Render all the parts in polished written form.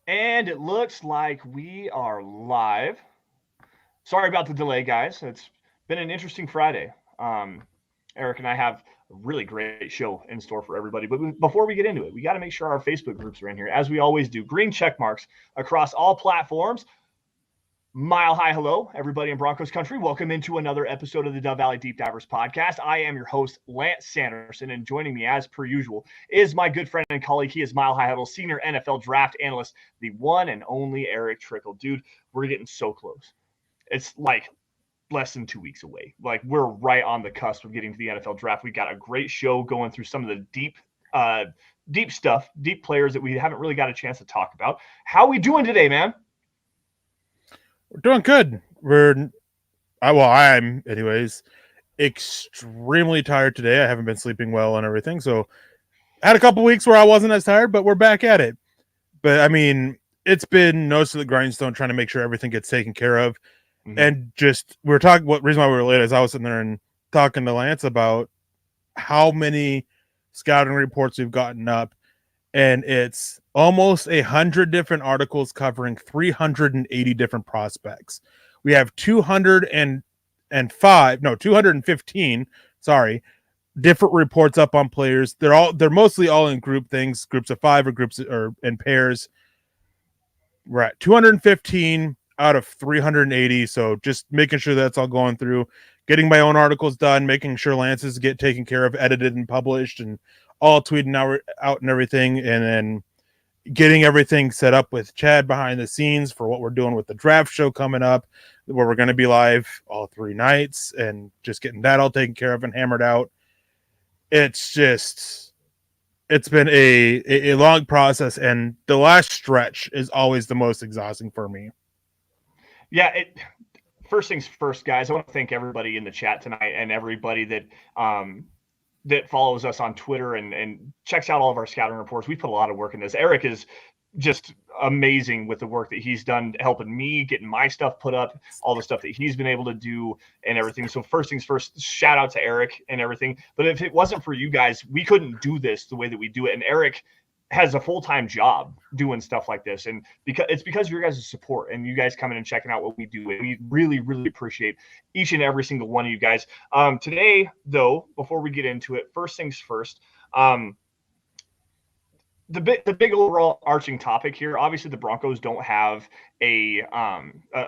And it looks like we are live. Sorry about the delay, guys. It's been an interesting Friday. Eric and I have a really great show in store for everybody. But before we get into it, we got to make sure our Facebook groups are in here, as we always do. Green check marks across all platforms. Mile high hello, everybody in Broncos country. Welcome into another episode of the Dove Valley Deep Divers podcast. I am your host, Lance Sanderson, and joining me as per usual is my good friend and colleague. He is Mile High Huddle senior NFL draft analyst, the one and only Erick Trickel. Dude, we're getting so close. It's like less than 2 weeks away. Like we're right on the cusp of getting to the NFL draft. We got a great show going through some of the deep stuff, deep players that we haven't really got a chance to talk about. How we doing today, man? We're doing good. I'm anyways extremely tired today. I haven't been sleeping well and everything. So I had a couple weeks where I wasn't as tired, but we're back at it. But I mean, it's been nose to the grindstone trying to make sure everything gets taken care of. Mm-hmm. And just we were talking. What reason why we were late is I was sitting there and talking to Lance about how many scouting reports we've gotten up, and it's almost 100 different articles covering 380 different prospects. We have 215 different reports up on players. They're mostly all in groups of 5 or groups or in pairs. We're at 215 out of 380, so just making sure that's all going through, getting my own articles done, making sure Lance's get taken care of, edited and published, and all tweeting out and everything, and then getting everything set up with Chad behind the scenes for what we're doing with the draft show coming up, where we're going to be live all 3 nights, and just getting that all taken care of and hammered out. It's been a long process, and the last stretch is always the most exhausting for me. Yeah, first things first, guys. I want to thank everybody in the chat tonight and everybody that follows us on Twitter and checks out all of our scouting reports. We put a lot of work in this. Erick is just amazing with the work that he's done, helping me, getting my stuff put up, all the stuff that he's been able to do and everything. So first things first, shout out to Erick and everything. But if it wasn't for you guys, we couldn't do this the way that we do it. And Erick has a full-time job doing stuff like this, and because of your guys' support and you guys coming and checking out what we do, and we really appreciate each and every single one of you guys. Today, though, before we get into it, first things first, the big overall arching topic here. Obviously, the Broncos don't have a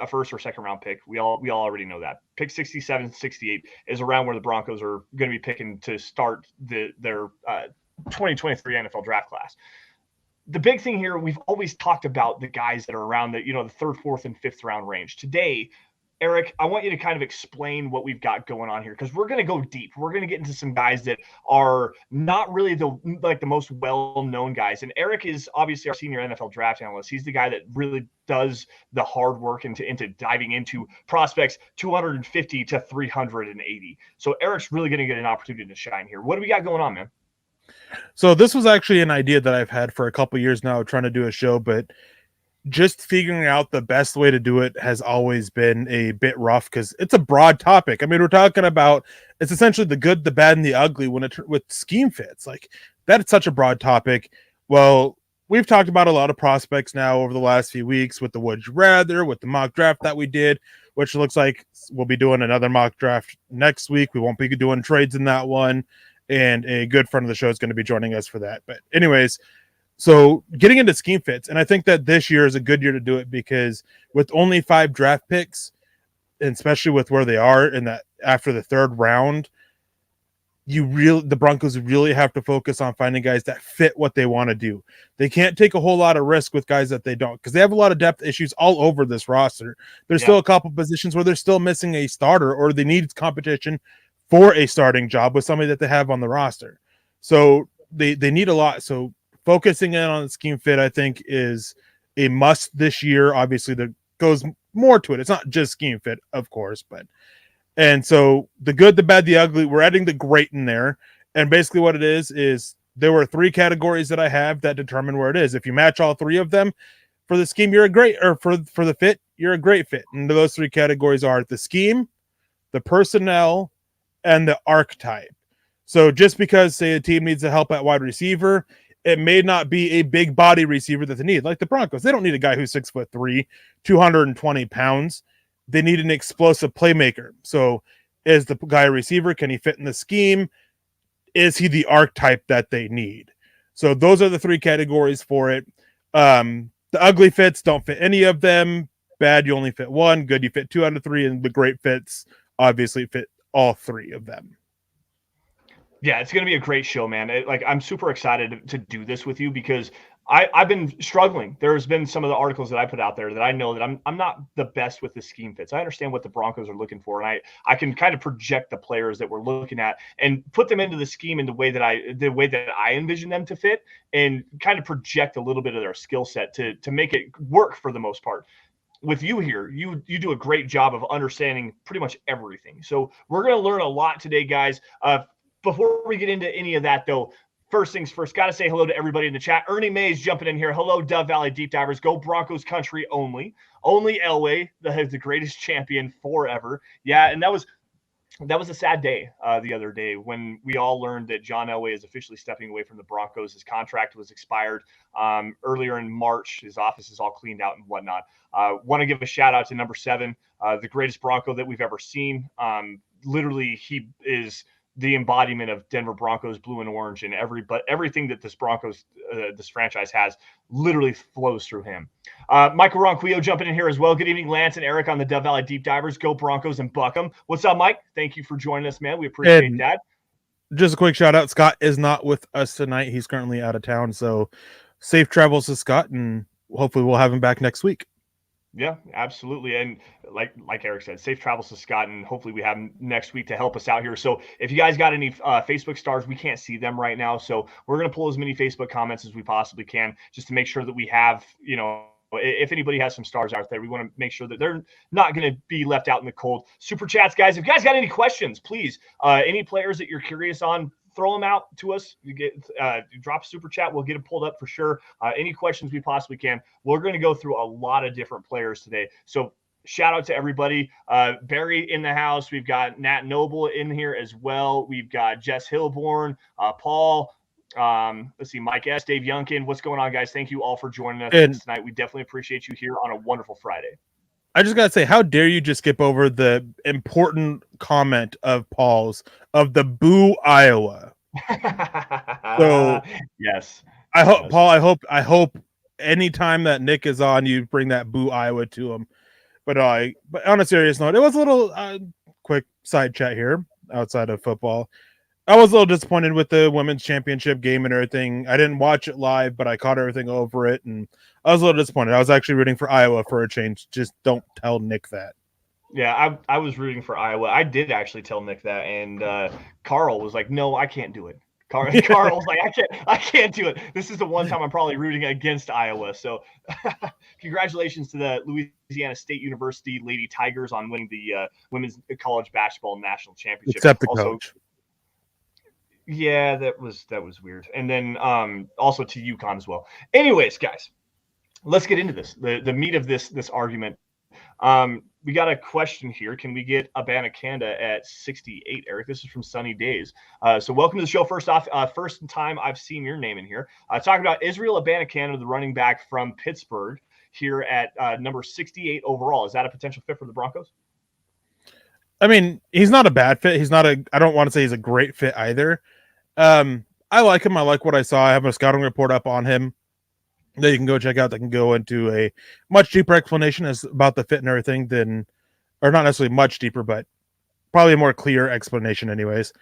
first or second round pick. We all already know that. Pick 67, 68 is around where the Broncos are going to be picking to start their 2023 NFL draft class. The big thing here, we've always talked about the guys that are around the third, fourth, and fifth round range. Today, Erick, I want you to kind of explain what we've got going on here, because we're going to go deep. We're going to get into some guys that are not really the most well-known guys. And Erick is obviously our senior NFL draft analyst. He's the guy that really does the hard work into diving into prospects 250 to 380. So Erick's really going to get an opportunity to shine here. What do we got going on, man? So this was actually an idea that I've had for a couple years now, trying to do a show, but just figuring out the best way to do it has always been a bit rough, because it's a broad topic. I mean, we're talking about, it's essentially the good, the bad, and the ugly with scheme fits. Like, that's such a broad topic. Well, we've talked about a lot of prospects now over the last few weeks with the Would You Rather, with the mock draft that we did, which looks like we'll be doing another mock draft next week. We won't be doing trades in that one. And a good friend of the show is going to be joining us for that. But anyways, so getting into scheme fits, and I think that this year is a good year to do it, because with only 5 draft picks, and especially with where they are in that after the 3rd round, the Broncos really have to focus on finding guys that fit what they want to do. They can't take a whole lot of risk with guys that they don't, because they have a lot of depth issues all over this roster. There's still a couple positions where they're still missing a starter, or they need competition for a starting job with somebody that they have on the roster. So they need a lot. So focusing in on the scheme fit, I think, is a must this year. Obviously, there goes more to it. It's not just scheme fit, of course, and so the good, the bad, the ugly, we're adding the great in there. And basically what it is there were 3 categories that I have that determine where it is. If you match all 3 of them for the scheme, you're a great, or for the fit, you're a great fit. And those 3 categories are the scheme, the personnel, and the archetype. So just because, say, a team needs a help at wide receiver, it may not be a big body receiver that they need. Like the Broncos, they don't need a guy who's 6'3", 220 pounds. They need an explosive playmaker. So is the guy a receiver? Can he fit in the scheme? Is he the archetype that they need? So those are the three categories for it. The ugly fits, don't fit any of them. Bad, you only fit one. Good, you fit 2 out of 3. And the great fits obviously fit all 3 of them. Yeah, it's going to be a great show, man. I'm super excited to do this with you because I've been struggling. There's been some of the articles that I put out there that I know that I'm not the best with the scheme fits. I understand what the Broncos are looking for, and I can kind of project the players that we're looking at and put them into the scheme in the way that I envision them to fit, and kind of project a little bit of their skill set to make it work for the most part. With you here, you do a great job of understanding pretty much everything. So we're going to learn a lot today, guys. Before we get into any of that, though, first things first, got to say hello to everybody in the chat. Ernie Mays jumping in here. Hello, Dove Valley Deep Divers. Go Broncos country only. Only Elway, the greatest champion forever. Yeah, and that was a sad day the other day when we all learned that John Elway is officially stepping away from the Broncos. His contract was expired earlier in March. His office is all cleaned out and whatnot. Want to give a shout out to number 7, the greatest Bronco that we've ever seen. Literally, he is the embodiment of Denver Broncos blue and orange, and everything that this franchise has literally flows through him. Michael Ronquillo jumping in here as well. Good evening, Lance and Eric on the Dove Valley Deep Divers. Go Broncos and buck 'em. What's up, Mike? Thank you for joining us, man. We appreciate that. Just a quick shout out. Scott is not with us tonight. He's currently out of town. So safe travels to Scott, and hopefully we'll have him back next week. Yeah, absolutely. And like Eric said, safe travels to Scott, and hopefully we have him next week to help us out here. So if you guys got any Facebook stars, we can't see them right now. So we're going to pull as many Facebook comments as we possibly can just to make sure that we have, if anybody has some stars out there, we want to make sure that they're not going to be left out in the cold. Super chats, guys. If you guys got any questions, please, any players that you're curious on, throw them out to us. You get drop a super chat. We'll get them pulled up for sure. Any questions we possibly can. We're going to go through a lot of different players today. So shout out to everybody. Barry in the house. We've got Nat Noble in here as well. We've got Jess Hilborn, Paul. Let's see, Mike S, Dave Youngkin. What's going on, guys? Thank you all for joining us tonight. We definitely appreciate you here on a wonderful Friday. I just gotta say, how dare you just skip over the important comment of Paul's of the Boo Iowa? So yes, I hope Paul. I hope anytime that Nick is on, you bring that Boo Iowa to him. But on a serious note, it was a little quick side chat here outside of football. I was a little disappointed with the women's championship game and everything. I didn't watch it live, but I caught everything over it, and I was a little disappointed. I was actually rooting for Iowa for a change. Just don't tell Nick that. Yeah, I was rooting for Iowa. I did actually tell Nick that, and Carl was like, "No, I can't do it." Carl was like, I can't do it. This is the one time I'm probably rooting against Iowa. So congratulations to the Louisiana State University Lady Tigers on winning the women's college basketball national championship. Except the coach. Yeah, that was weird. And then also to UConn as well. Anyways, guys, let's get into this. The meat of this argument. We got a question here. Can we get Abanikanda at 68, Eric? This is from Sunny Days. So welcome to the show. First off, first time I've seen your name in here. Talking about Israel Abanikanda, the running back from Pittsburgh, here at number 68 overall. Is that a potential fit for the Broncos? I mean, he's not a bad fit. I don't want to say he's a great fit either. I like him. I like what I saw. I have a scouting report up on him that you can go check out that can go into a much deeper explanation about the fit and everything or not necessarily much deeper, but probably a more clear explanation anyways.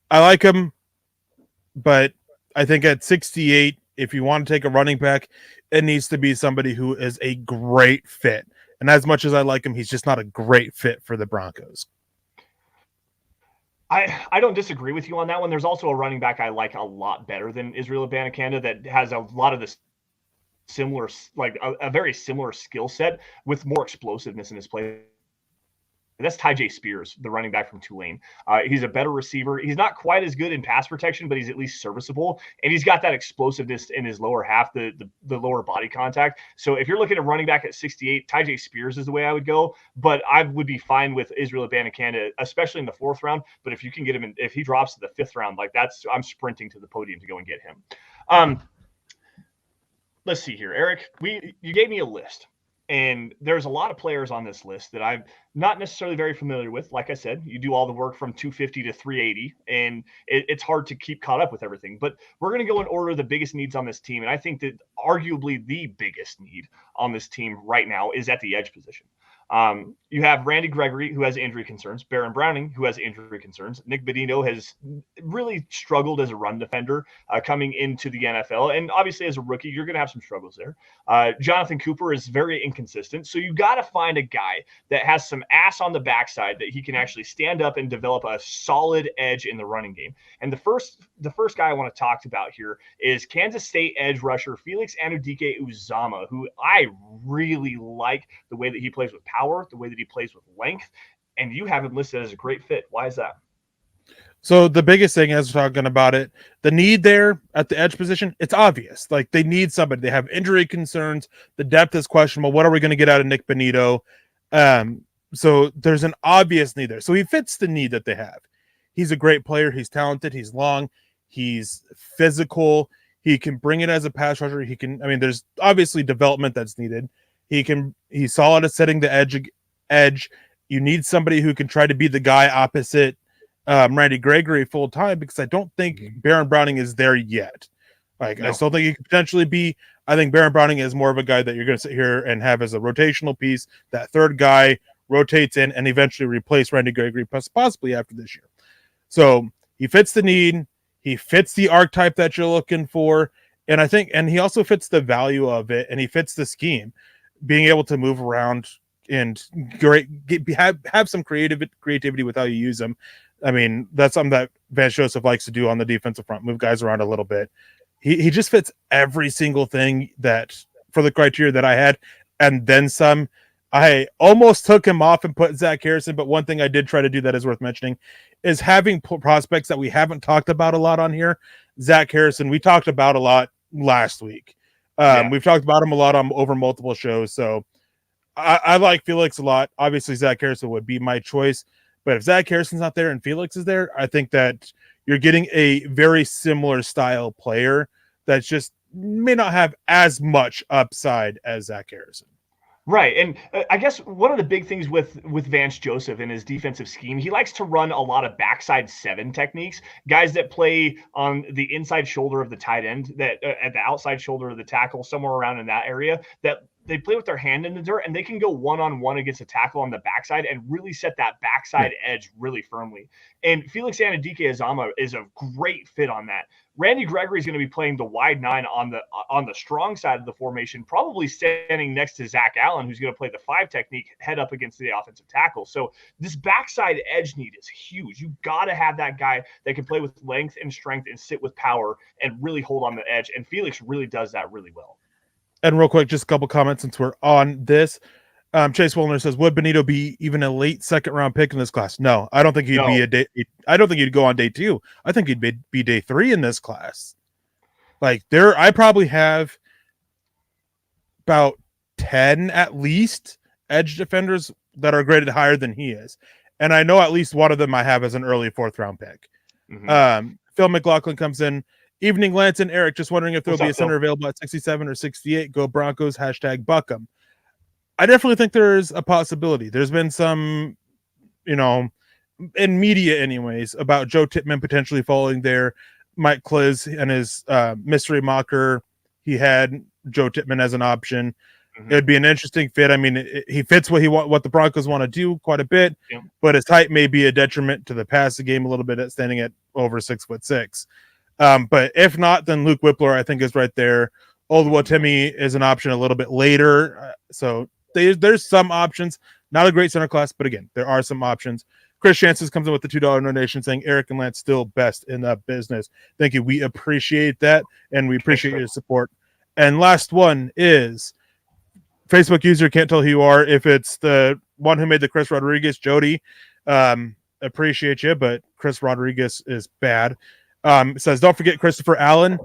I like him, but I think at 68, if you want to take a running back, it needs to be somebody who is a great fit. And as much as I like him, he's just not a great fit for the Broncos. I don't disagree with you on that one. There's also a running back I like a lot better than Israel Abanikanda that has a lot of this similar, like a very similar skill set with more explosiveness in his play. That's Tyjae Spears, the running back from Tulane. He's a better receiver. He's not quite as good in pass protection, but he's at least serviceable. And he's got that explosiveness in his lower half, the lower body contact. So if you're looking at running back at 68, Tyjae Spears is the way I would go. But I would be fine with Israel Abanikanda, especially in the 4th round. But if you can get him if he drops to the 5th round, I'm sprinting to the podium to go and get him. Let's see here, Eric. You gave me a list, and there's a lot of players on this list that I'm not necessarily very familiar with. Like I said, you do all the work from 250 to 380, and it's hard to keep caught up with everything. But we're going to go in order of the biggest needs on this team, and I think that arguably the biggest need on this team right now is at the edge position. You have Randy Gregory, who has injury concerns, Baron Browning, who has injury concerns. Nick Bonito has really struggled as a run defender coming into the NFL. And obviously, as a rookie, you're going to have some struggles there. Jonathan Cooper is very inconsistent. So you got to find a guy that has some ass on the backside that he can actually stand up and develop a solid edge in the running game. And the first guy I want to talk about here is Kansas State edge rusher Felix Anudike-Uzomah, who I really like the way that he plays with power, the way that he plays with length, and you have him listed as a great fit. Why is that? So the biggest thing, as we're talking about it, the need there at the edge position, it's obvious. Like, they need somebody. They have injury concerns. The depth is questionable. What are we going to get out of Nick Bonito? So there's an obvious need there. So he fits the need that they have. He's a great player. He's talented. He's long. He's physical. He can bring it as a pass rusher. There's obviously development that's needed. He's solid at setting the edge. You need somebody who can try to be the guy opposite Randy Gregory full time, because I don't think Baron Browning is there yet. I still think he could potentially be. I think Baron Browning is more of a guy that you're going to sit here and have as a rotational piece. That third guy rotates in and eventually replace Randy Gregory, possibly after this year. So he fits the need. He fits the archetype that you're looking for. And he also fits the value of it, and he fits the scheme. Being able to move around and have some creativity with how you use them. I mean, that's something that Vance Joseph likes to do on the defensive front, move guys around a little bit. He just fits every single thing that for the criteria that I had, and then some. I almost took him off and put Zach Harrison, but one thing I did try to do that is worth mentioning is having prospects that we haven't talked about a lot on here. Zach Harrison, we talked about a lot last week. We've talked about him a lot over multiple shows, so I like Felix a lot. Obviously, Zach Harrison would be my choice, but if Zach Harrison's not there and Felix is there, I think that you're getting a very similar style player that's just may not have as much upside as Zach Harrison. Right. And I guess one of the big things with Vance Joseph and his defensive scheme, he likes to run a lot of backside 7 techniques, guys that play on the inside shoulder of the tight end, that at the outside shoulder of the tackle, somewhere around in that area, that they play with their hand in the dirt, and they can go one-on-one against a tackle on the backside and really set that backside edge really firmly. And Felix Anudike-Uzomah is a great fit on that. Randy Gregory is going to be playing the wide 9 on the strong side of the formation, probably standing next to Zach Allen, who's going to play the 5 technique head up against the offensive tackle. So this backside edge need is huge. You got to have that guy that can play with length and strength and sit with power and really hold on the edge. And Felix really does that really well. And real quick, just a couple comments since we're on this. Chase Woolner says, "Would Bonito be even a late second round pick in this class?" No, I don't think he'd be a day. I don't think he'd go on day 2. I think he'd be day 3 in this class. I probably have about 10 at least edge defenders that are graded higher than he is, and I know at least one of them I have as an early 4th round pick. Phil McLaughlin comes in. Evening, Lance and Eric. Just wondering if there'll be a center available at 67 or 68. Go Broncos. #Buckham. I definitely think there's a possibility. There's been some, in media anyways, about Joe Tippmann potentially falling there. Mike Kliz and his mystery mocker, he had Joe Tippmann as an option. It'd be an interesting fit. I mean, he fits what the Broncos want to do quite a bit, but his height may be a detriment to the passing game a little bit, standing at over 6'6". But if not, then Luke Whippler, I think, is right there. Oluwatimi is an option a little bit later. So there's some options. Not a great center class, but again, there are some options. Chris Chances comes in with the $2 donation saying, "Eric and Lance still best in the business." Thank you. We appreciate that, and we appreciate your support. And last one is Facebook user, can't tell who you are. If it's the one who made the Chris Rodriguez, Jody, appreciate you, but Chris Rodriguez is bad. Says, "Don't forget Christopher Allen."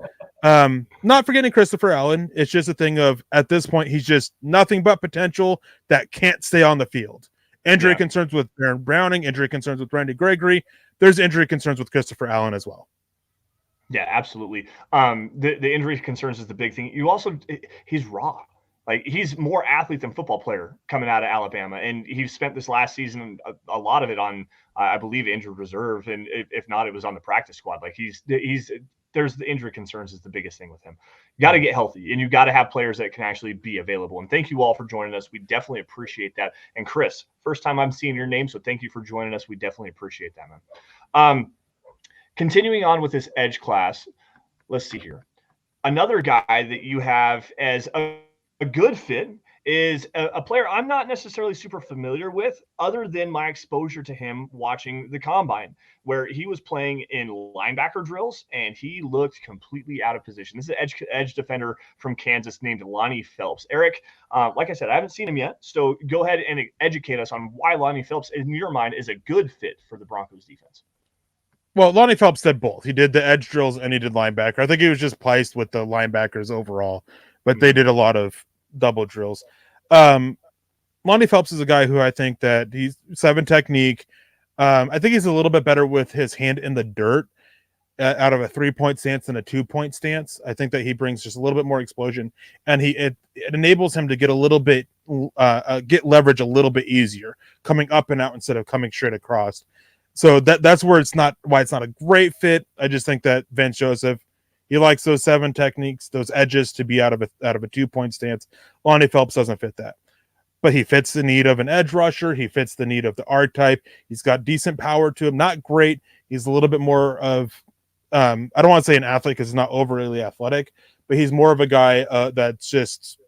Not forgetting Christopher Allen. It's just a thing of, at this point, he's just nothing but potential that can't stay on the field. Injury concerns with Baron Browning, injury concerns with Randy Gregory. There's injury concerns with Christopher Allen as well. Yeah, absolutely. The injury concerns is the big thing. He's raw. Like he's more athlete than football player coming out of Alabama, and he spent this last season a lot of it on, I believe, injured reserve, and if not, it was on the practice squad. Like he's there's the injury concerns is the biggest thing with him. You got to get healthy, and you got to have players that can actually be available. And thank you all for joining us. We definitely appreciate that. And Chris, first time I'm seeing your name, so thank you for joining us. We definitely appreciate that, man. Continuing on with this edge class, let's see here. Another guy that you have as a good fit is a player I'm not necessarily super familiar with, other than my exposure to him watching the combine, where he was playing in linebacker drills and he looked completely out of position. This is an edge defender from Kansas named Lonnie Phelps. Erick, like I said, I haven't seen him yet, so go ahead and educate us on why Lonnie Phelps, in your mind, is a good fit for the Broncos defense. Well, Lonnie Phelps did both. He did the edge drills and he did linebacker. I think he was just placed with the linebackers overall, but they did a lot of double drills. Lonnie Phelps is a guy who I think that he's 7 technique. I think he's a little bit better with his hand in the dirt out of a 3-point stance than a 2-point stance. I think that he brings just a little bit more explosion, and it enables him to get a little bit get leverage a little bit easier, coming up and out instead of coming straight across. So that's where it's not a great fit. I just think that Vince Joseph, he likes those 7 techniques, those edges to be out of a 2-point stance. Lonnie Phelps doesn't fit that, but he fits the need of an edge rusher. He fits the need of the R type. He's got decent power to him, not great. He's a little bit more of I don't want to say an athlete because he's not overly athletic, but he's more of a guy that's just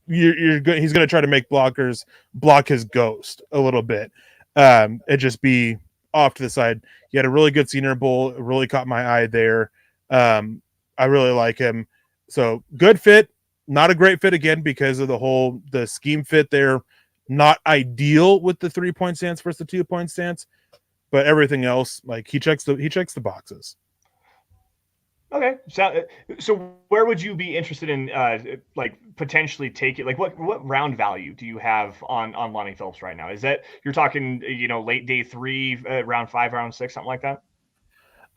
you're good. He's going to try to make blockers block his ghost a little bit. It just be off to the side. He had a really good Senior Bowl. It really caught my eye there. I really like him. So good fit, not a great fit again because of the scheme fit there. Not ideal with the 3-point stance versus the 2-point stance, but everything else, like he checks the boxes. Okay, so where would you be interested in, like potentially taking? Like, what round value do you have on Lonnie Phelps right now? Is that you're talking, late day 3, round 5, round 6, something like that?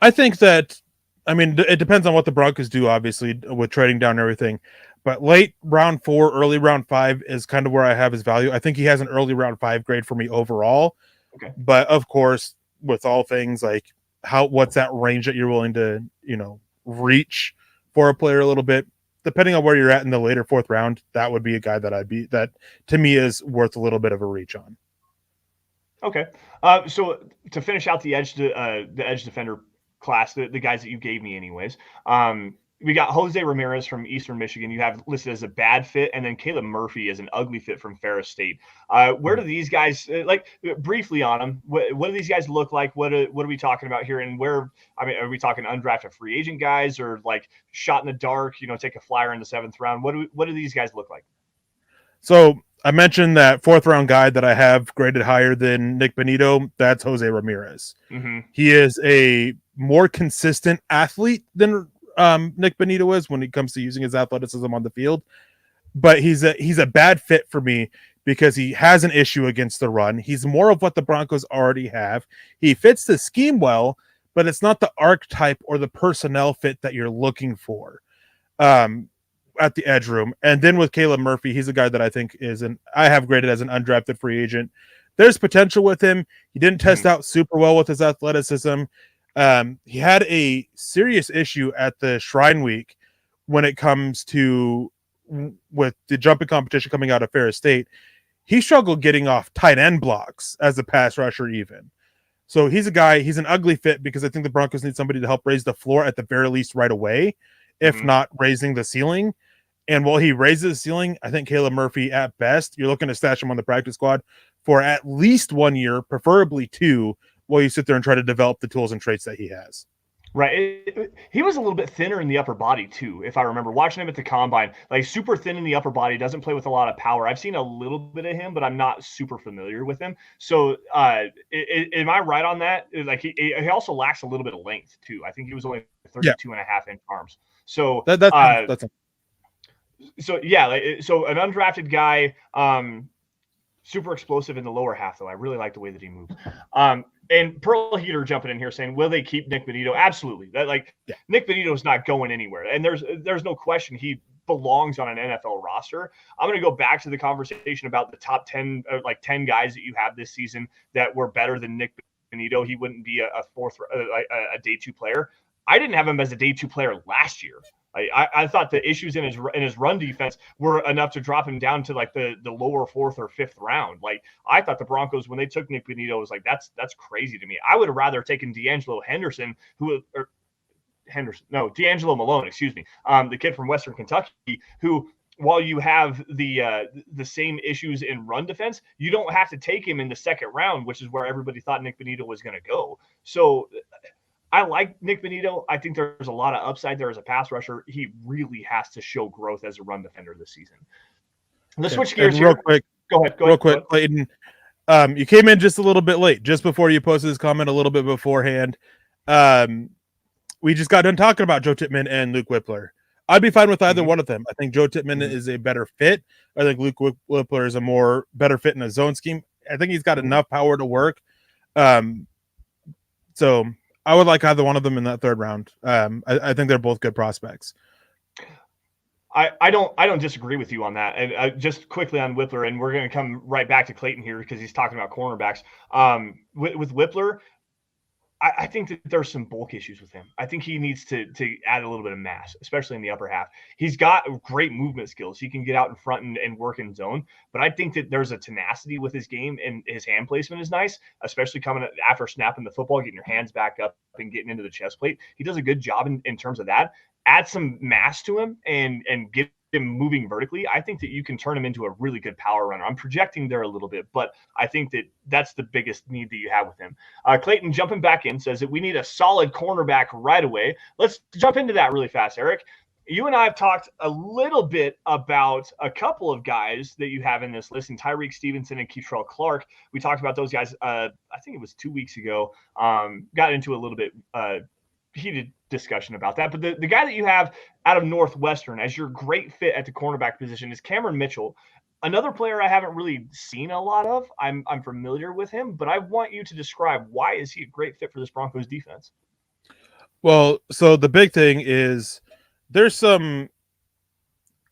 I think that, I mean, it depends on what the Broncos do, obviously, with trading down and everything. But late round 4, early round 5 is kind of where I have his value. I think he has an early round 5 grade for me overall. Okay. But of course, with all things like what's that range that you're willing to, reach for a player a little bit, depending on where you're at in the later 4th round, that would be a guy that to me is worth a little bit of a reach on. Okay. So to finish out the edge defender class, the guys that you gave me anyways, we got Jose Ramirez from Eastern Michigan. You have listed as a bad fit, and then Caleb Murphy as an ugly fit from Ferris State. Where do these guys, briefly on them? What do these guys look like? What are we talking about here? And where? I mean, are we talking undrafted free agent guys, or like shot in the dark? Take a flyer in the 7th round. What do these guys look like? So I mentioned that 4th round guy that I have graded higher than Nick Benito. That's Jose Ramirez. Mm-hmm. He is a more consistent athlete than Nick Benito is when it comes to using his athleticism on the field, but he's a bad fit for me because he has an issue against the run. He's more of what the Broncos already have. He fits the scheme well, but it's not the archetype or the personnel fit that you're looking for at the edge room. And then with Caleb Murphy, he's a guy that I think I have graded as an undrafted free agent. There's potential with him. He didn't test out super well with his athleticism. He had a serious issue at the Shrine Week when it comes to with the jumping competition coming out of Ferris State. He struggled getting off tight end blocks as a pass rusher even. So he's an ugly fit because I think the Broncos need somebody to help raise the floor at the very least right away, if not raising the ceiling. And while he raises the ceiling, I think Caleb Murphy, at best, you're looking to stash him on the practice squad for at least 1 year, preferably 2, while you sit there and try to develop the tools and traits that he has. Right. He was a little bit thinner in the upper body too, if I remember watching him at the combine, like super thin in the upper body, doesn't play with a lot of power. I've seen a little bit of him, but I'm not super familiar with him. So am I right on that? Like he also lacks a little bit of length too. I think he was only 32 and a half inch arms. So that's so yeah, so an undrafted guy. Super explosive in the lower half, though. I really like the way that he moves. And Pearl Heater jumping in here saying, will they keep Nick Benito? Absolutely. Yeah. Nick Benito is not going anywhere. And there's no question he belongs on an NFL roster. I'm going to go back to the conversation about the top 10, 10 guys that you have this season that were better than Nick Benito. He wouldn't be a day two player. I didn't have him as a day two player last year. I thought the issues in his run defense were enough to drop him down to like the lower fourth or fifth round. Like I thought the Broncos, when they took Nick Benito, was like that's crazy to me. I would have rather taken D'Angelo Malone, excuse me, the kid from Western Kentucky, who, while you have the same issues in run defense, you don't have to take him in the second round, which is where everybody thought Nick Benito was going to go. So I like Nick Benito. I think there's a lot of upside there as a pass rusher. He really has to show growth as a run defender this season. Let's switch gears real here. quick. Go ahead. Clayton. You came in just a little bit late, just before you posted this comment a little bit beforehand. We just got done talking about Joe Tippmann and Luke Whippler. I'd be fine with either one of them. I think Joe Tippmann is a better fit. I think Luke Whippler is a better fit in a zone scheme. I think he's got enough power to work. So I would like either one of them in that third round. I think they're both good prospects. I don't disagree with you on that. And just quickly on Whippler, and we're going to come right back to Clayton here because he's talking about cornerbacks. With Whippler, I think that there's some bulk issues with him. I think he needs to add a little bit of mass, especially in the upper half. He's got great movement skills. He can get out in front and work in zone. But I think that there's a tenacity with his game, and his hand placement is nice, especially coming after snapping the football, getting your hands back up and getting into the chest plate. He does a good job in terms of that. Add some mass to him and get him moving vertically. I think that you can turn him into a really good power runner. I'm projecting there a little bit, but I think that that's the biggest need that you have with him. Clayton jumping back in says that we need a solid cornerback right away. Let's jump into that really fast, Eric. You and I have talked a little bit about a couple of guys that you have in this list, and Tyreek Stevenson and Keitrell Clark. We talked about those guys, I think it was 2 weeks ago. Got into a little bit heated discussion about that. But the guy that you have out of Northwestern as your great fit at the cornerback position is Cameron Mitchell. Another player I haven't really seen a lot of. I'm familiar with him, but I want you to describe why is he a great fit for this Broncos defense? Well, so the big thing is there's some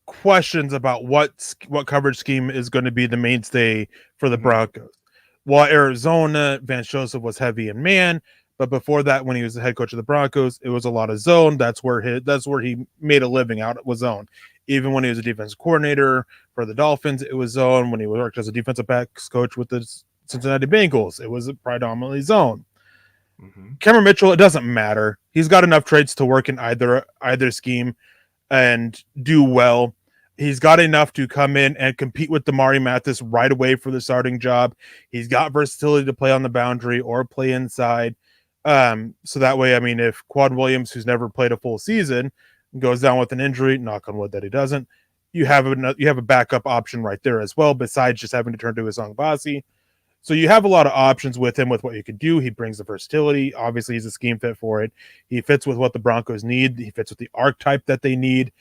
questions about what coverage scheme is going to be the mainstay for the Broncos. While Arizona, Vance Joseph was heavy in man, but before that, when he was the head coach of the Broncos, it was a lot of zone. That's where he made a living out. It was zone. Even when he was a defensive coordinator for the Dolphins, it was zone. When he worked as a defensive backs coach with the Cincinnati Bengals, it was predominantly zone. Cameron Mitchell, it doesn't matter. He's got enough traits to work in either scheme and do well. He's got enough to come in and compete with Damari Mathis right away for the starting job. He's got versatility to play on the boundary or play inside. So that way, I mean, if Quad Williams, who's never played a full season, goes down with an injury, knock on wood that he doesn't, you have a backup option right there as well, besides just having to turn to Isang Basi. So you have a lot of options with him with what you can do. He brings the versatility. Obviously, he's a scheme fit for it. He fits with what the Broncos need. He fits with the archetype that they need.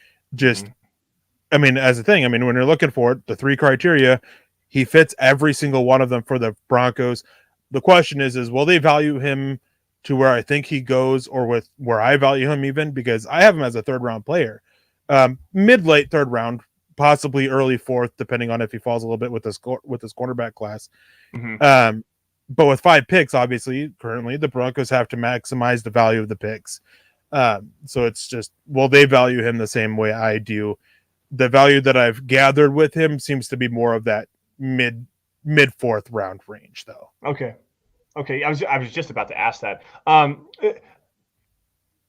I mean, as a thing, I mean, when you're looking for it, the 3 criteria, he fits every single one of them for the Broncos. The question is will they value him to where I think he goes, or with where I value him even, because I have him as a third round player, mid-late third round, possibly early fourth, depending on if he falls a little bit with this cornerback class. But with 5 picks, obviously, currently the Broncos have to maximize the value of the picks. So it's just, will they value him the same way I do? The value that I've gathered with him seems to be more of that mid fourth round range, though. Okay, I was just about to ask that.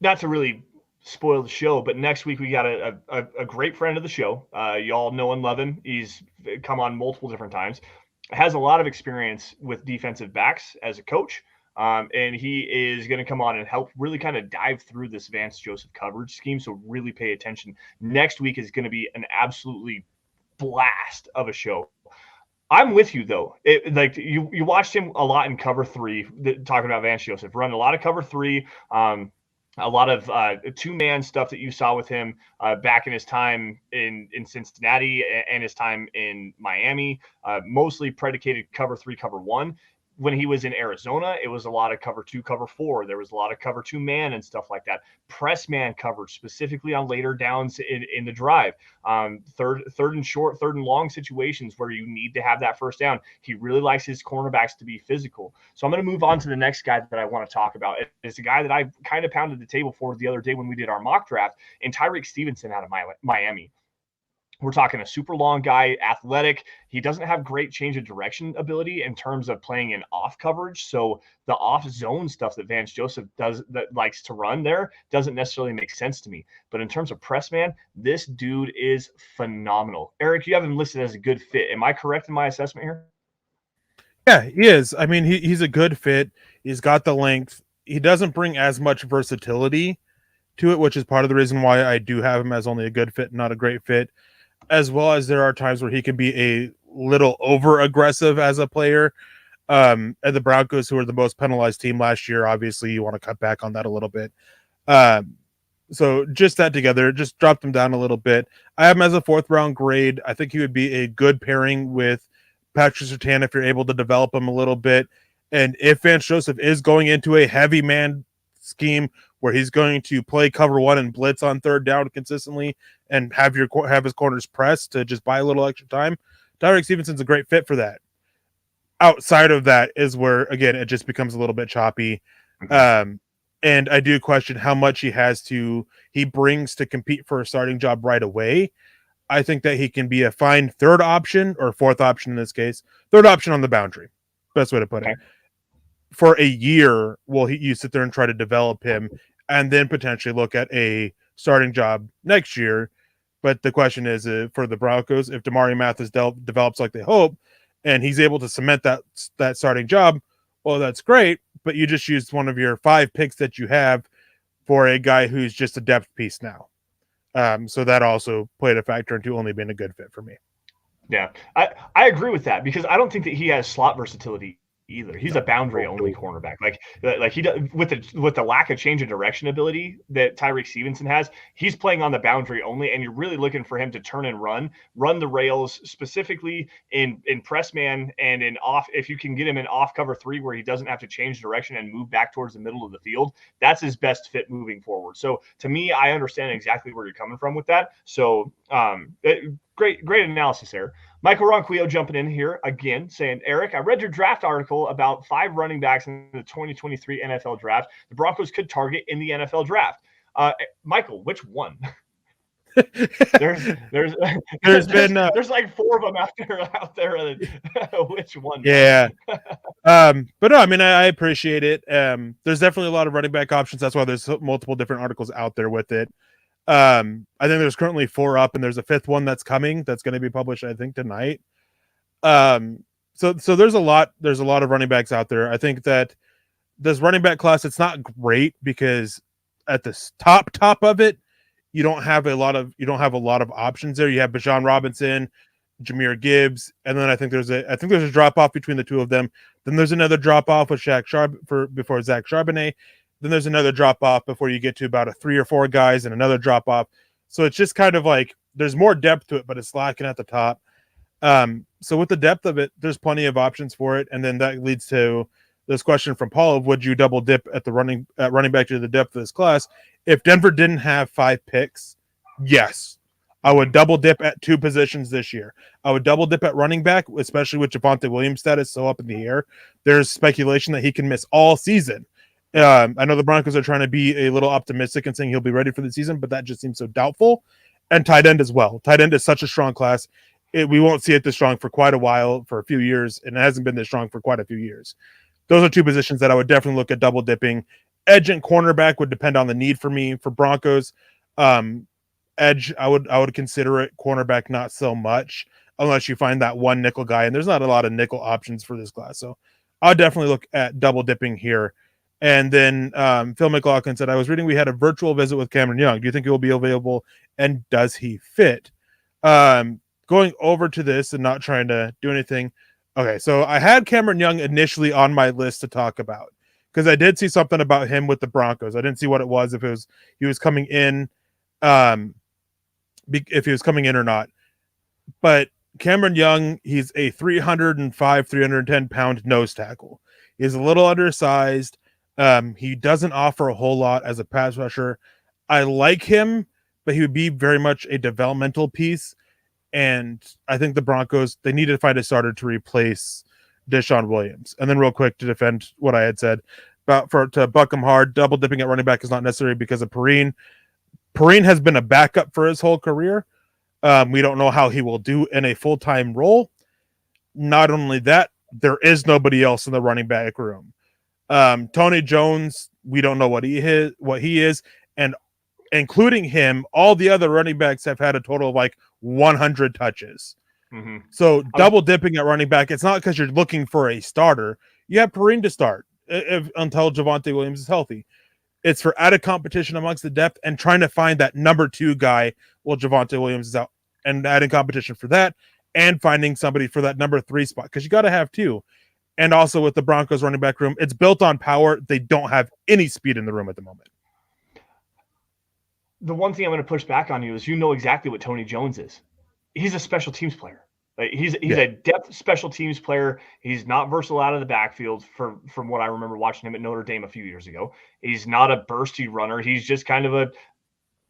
Not to really spoil the show, but next week we got a great friend of the show. You all know and love him. He's come on multiple different times. Has a lot of experience with defensive backs as a coach. And he is going to come on and help really kind of dive through this Vance Joseph coverage scheme. So really pay attention. Next week is going to be an absolutely blast of a show. I'm with you though. Like you watched him a lot in cover 3, talking about Vance Joseph, run a lot of cover 3. a lot of two-man stuff that you saw with him back in his time in Cincinnati and his time in Miami, mostly predicated cover 3, cover 1. When he was in Arizona, it was a lot of cover 2, cover 4. There was a lot of cover 2 man and stuff like that. Press man coverage, specifically on later downs in the drive. Third and short, third and long situations where you need to have that first down. He really likes his cornerbacks to be physical. So I'm going to move on to the next guy that I want to talk about. It's a guy that I kind of pounded the table for the other day when we did our mock draft, and Erick Stevenson out of Miami. We're talking a super long guy, athletic. He doesn't have great change of direction ability in terms of playing in off coverage. So the off zone stuff that Vance Joseph does that likes to run there doesn't necessarily make sense to me. But in terms of press man, this dude is phenomenal. Erick, you have him listed as a good fit. Am I correct in my assessment here? Yeah, he is. I mean, he's a good fit. He's got the length. He doesn't bring as much versatility to it, which is part of the reason why I do have him as only a good fit, not a great fit. As well as there are times where he can be a little over aggressive as a player. And the Broncos, who are the most penalized team last year, obviously you want to cut back on that a little bit. So just that together, just drop them down a little bit. I have him as a 4th round grade. I think he would be a good pairing with Patrick Surtain if you're able to develop him a little bit. And if Vance Joseph is going into a heavy man scheme where he's going to play cover 1 and blitz on 3rd down consistently and have his corners pressed to just buy a little extra time, Erick Stevenson's a great fit for that. Outside of that is where, again, it just becomes a little bit choppy. And I do question how much he brings to compete for a starting job right away. I think that he can be a fine 3rd option or 4th option in this case. 3rd option on the boundary. Best way to put it. For a year, you sit there and try to develop him and then potentially look at a starting job next year. But the question is, for the Broncos, if Damari Mathis develops like they hope and he's able to cement that starting job, well, that's great. But you just used one of your 5 picks that you have for a guy who's just a depth piece now. So that also played a factor into only being a good fit for me. Yeah, I agree with that because I don't think that he has slot versatility either. He's a boundary only cornerback. Like he does with the lack of change of direction ability that Erick Stevenson has. He's playing on the boundary only, and you're really looking for him to turn and run the rails specifically in press man and in off. If you can get him in off cover 3 where he doesn't have to change direction and move back towards the middle of the field, that's his best fit moving forward. So to me, I understand exactly where you're coming from with that. So great analysis there. Michael Ronquillo jumping in here again saying, Erick, I read your draft article about 5 running backs in the 2023 NFL draft the Broncos could target in the NFL draft. Michael, which one? there's been there's like 4 of them out there. Which one? Yeah. But no, I mean, I appreciate it. There's definitely a lot of running back options. That's why there's multiple different articles out there with it. I think there's currently 4 up, and there's a 5th one that's coming. That's going to be published, I think, tonight. So there's a lot of running backs out there. I think that this running back class, it's not great because at the top of it, you don't have a lot of options there. You have Bijan Robinson, Jahmyr Gibbs, and then I think there's a drop off between the 2 of them. Then there's another drop off with before Zach Charbonnet. Then there's another drop off before you get to about a 3 or 4 guys and another drop off. So it's just kind of like there's more depth to it, but it's lacking at the top. So with the depth of it, there's plenty of options for it. And then that leads to this question from Paul of would you double dip at the running back to the depth of this class? If Denver didn't have 5 picks, yes, I would double dip at 2 positions this year. I would double dip at running back, especially with Javonte Williams' status so up in the air. There's speculation that he can miss all season. I know the Broncos are trying to be a little optimistic and saying he'll be ready for the season, but that just seems so doubtful. And tight end as well. Tight end is such a strong class. We won't see it this strong for quite a while, for a few years, and it hasn't been this strong for quite a few years. Those are 2 positions that I would definitely look at double dipping. Edge and cornerback would depend on the need for me. For Broncos, edge, I would consider it. Cornerback, not so much, unless you find that one nickel guy, and there's not a lot of nickel options for this class. So I'll definitely look at double dipping here. And then Phil McLaughlin said, I was reading we had a virtual visit with Cameron Young. Do you think he will be available, and does he fit? Going over to this and not trying to do anything. Okay, so I had Cameron Young initially on my list to talk about because I did see something about him with the Broncos. I didn't see what it was, if it was he was coming in, if he was coming in or not. But Cameron Young, he's a 305, 310 pound nose tackle. He's a little undersized. He doesn't offer a whole lot as a pass rusher. I like him, but he would be very much a developmental piece. And I think the Broncos, they need to find a starter to replace Deshaun Williams. And then real quick to defend what I had said to buck him hard, double dipping at running back is not necessary because of Perrine. Perrine has been a backup for his whole career. We don't know how he will do in a full-time role. Not only that, there is nobody else in the running back room. Tony Jones, we don't know what he is, and including him, all the other running backs have had a total of like 100 touches. Mm-hmm. So double dipping at running back, it's not because you're looking for a starter. You have Perrine to start until Javonte Williams is healthy. It's for added competition amongst the depth and trying to find that number 2 guy while Javonte Williams is out, and adding competition for that, and finding somebody for that number 3 spot, because you got to have 2. And also with the Broncos running back room, it's built on power. They don't have any speed in the room at the moment. The one thing I'm going to push back on you is, you know exactly what Tony Jones is. He's a special teams player. Like, he's a depth special teams player. He's not versatile out of the backfield from what I remember watching him at Notre Dame a few years ago. He's not a bursty runner. He's just kind of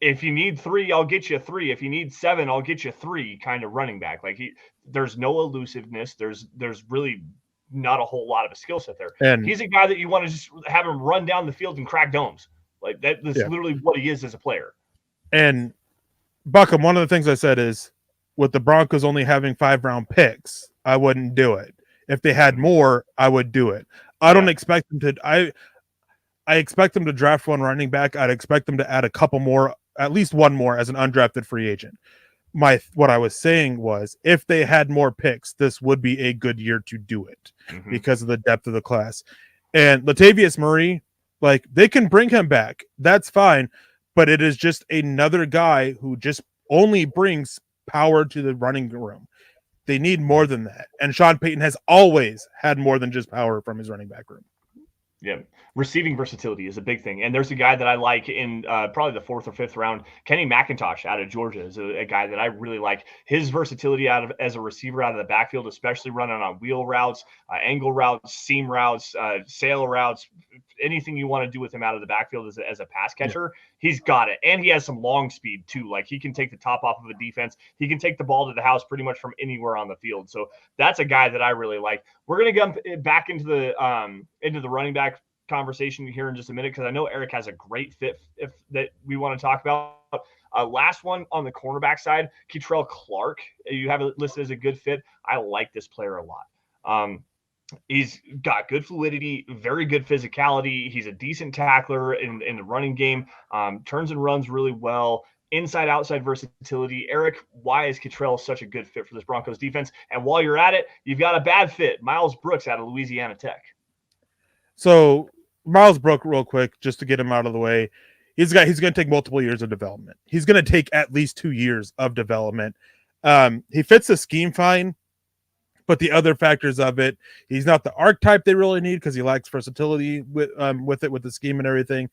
if you need 3, I'll get you 3. If you need 7, I'll get you 3 kind of running back. Like, there's no elusiveness. There's really not a whole lot of a skill set there. And he's a guy that you want to just have him run down the field and crack domes. Like, that's literally what he is as a player. And Buckham, one of the things I said is, with the Broncos only having 5-round picks, I wouldn't do it. If they had more, I would do it. I don't expect them to. I expect them to draft 1 running back. I'd expect them to add a couple more, at least 1 more as an undrafted free agent. What I was saying was, if they had more picks, this would be a good year to do it because of the depth of the class. And Latavius Murray, like, they can bring him back. That's fine. But it is just another guy who just only brings power to the running room. They need more than that. And Sean Payton has always had more than just power from his running back room. Yeah. Receiving versatility is a big thing. And there's a guy that I like in probably the 4th or 5th round. Kenny McIntosh out of Georgia is a guy that I really like. His versatility as a receiver out of the backfield, especially running on wheel routes, angle routes, seam routes, sail routes, anything you want to do with him out of the backfield as a pass catcher, he's got it. And he has some long speed too. Like, he can take the top off of a defense. He can take the ball to the house pretty much from anywhere on the field. So that's a guy that I really like. We're going to get back into the running back conversation here in just a minute, because I know Erick has a great fit that we want to talk about. Last one on the cornerback side, Trickel Clark. You have it listed as a good fit. I like this player a lot. He's got good fluidity, very good physicality. He's a decent tackler in the running game. Turns and runs really well. Inside-outside versatility. Erick, why is Trickel such a good fit for this Broncos defense? And while you're at it, you've got a bad fit, Miles Brooks out of Louisiana Tech. So Miles Brooks, real quick, just to get him out of the way, he's going to take multiple years of development. He's going to take at least 2 years of development. He fits the scheme fine, but the other factors of it, he's not the archetype they really need because he lacks versatility with the scheme and everything.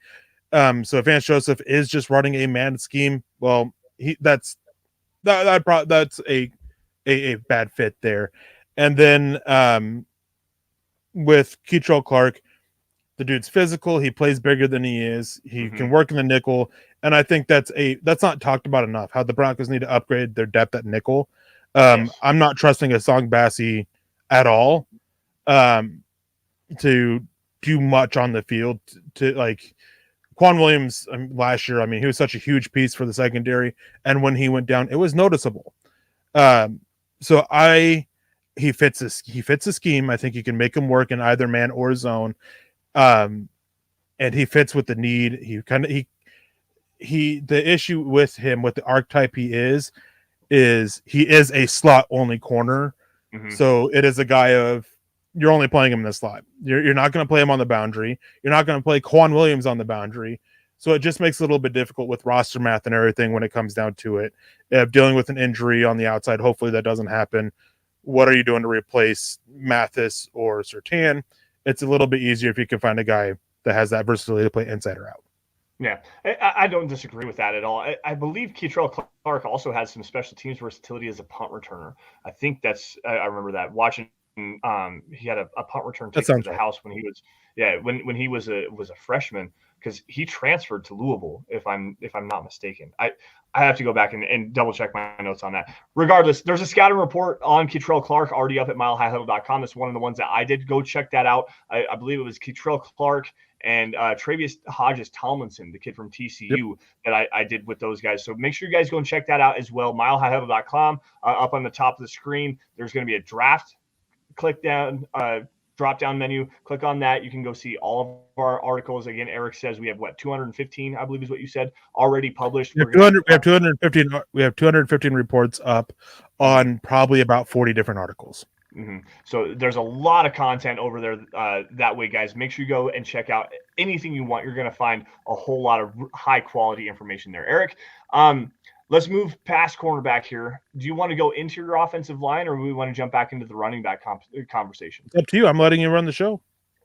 So if Vance Joseph is just running a man scheme, well, that's a bad fit there. And then with Trickel Clark, the dude's physical. He plays bigger than he is. He can work in the nickel, and I think that's not talked about enough. How the Broncos need to upgrade their depth at nickel. I'm not trusting Asong Bassi at all to do much on the field. To like Quan Williams last year, I mean, he was such a huge piece for the secondary, and when he went down, it was noticeable. He fits the scheme. I think you can make him work in either man or zone. And he fits with the need. The issue with him, with the archetype he is he is a slot only corner. So it is a guy of, you're only playing him in the slot. You're not going to play him on the boundary. You're not going to play Quan Williams on the boundary. So it just makes it a little bit difficult with roster math and everything when it comes down to it. Dealing with an injury on the outside, hopefully that doesn't happen. What are you doing to replace Mathis or Surtain? it's a little bit easier if you can find a guy that has that versatility to play inside or out. Yeah, I don't disagree with that at all. I believe Trickel Clark also has some special teams versatility as a punt returner. I think I remember that watching. He had a punt return That taken to sounds the right. house when he was when he was a freshman, because he transferred to Louisville, if I'm not mistaken. I have to go back and double check my notes on that. Regardless, there's a scouting report on Trickel Clark already up at milehighhuddle.com. That's one of the ones that I did. Go check that out. I believe it was Trickel Clark and Travius Hodges Tomlinson, the kid from TCU, that I did with those guys. So make sure you guys go and check that out as well. milehighhuddle.com. Up on the top of the screen, there's going to be a draft. Click down, drop down menu. Click on that. You can go see all of our articles. Again, Erick says we have 215, I believe is what you said, already published. We have 215. We have 215 reports up on probably about 40 different articles. Mm-hmm. So there's a lot of content over there that way, guys. Make sure you go and check out anything you want. You're going to find a whole lot of high quality information there. Erick, let's move past cornerback here. Do you want to go into your offensive line, or do we want to jump back into the running back conversation? It's up to you. I'm letting you run the show.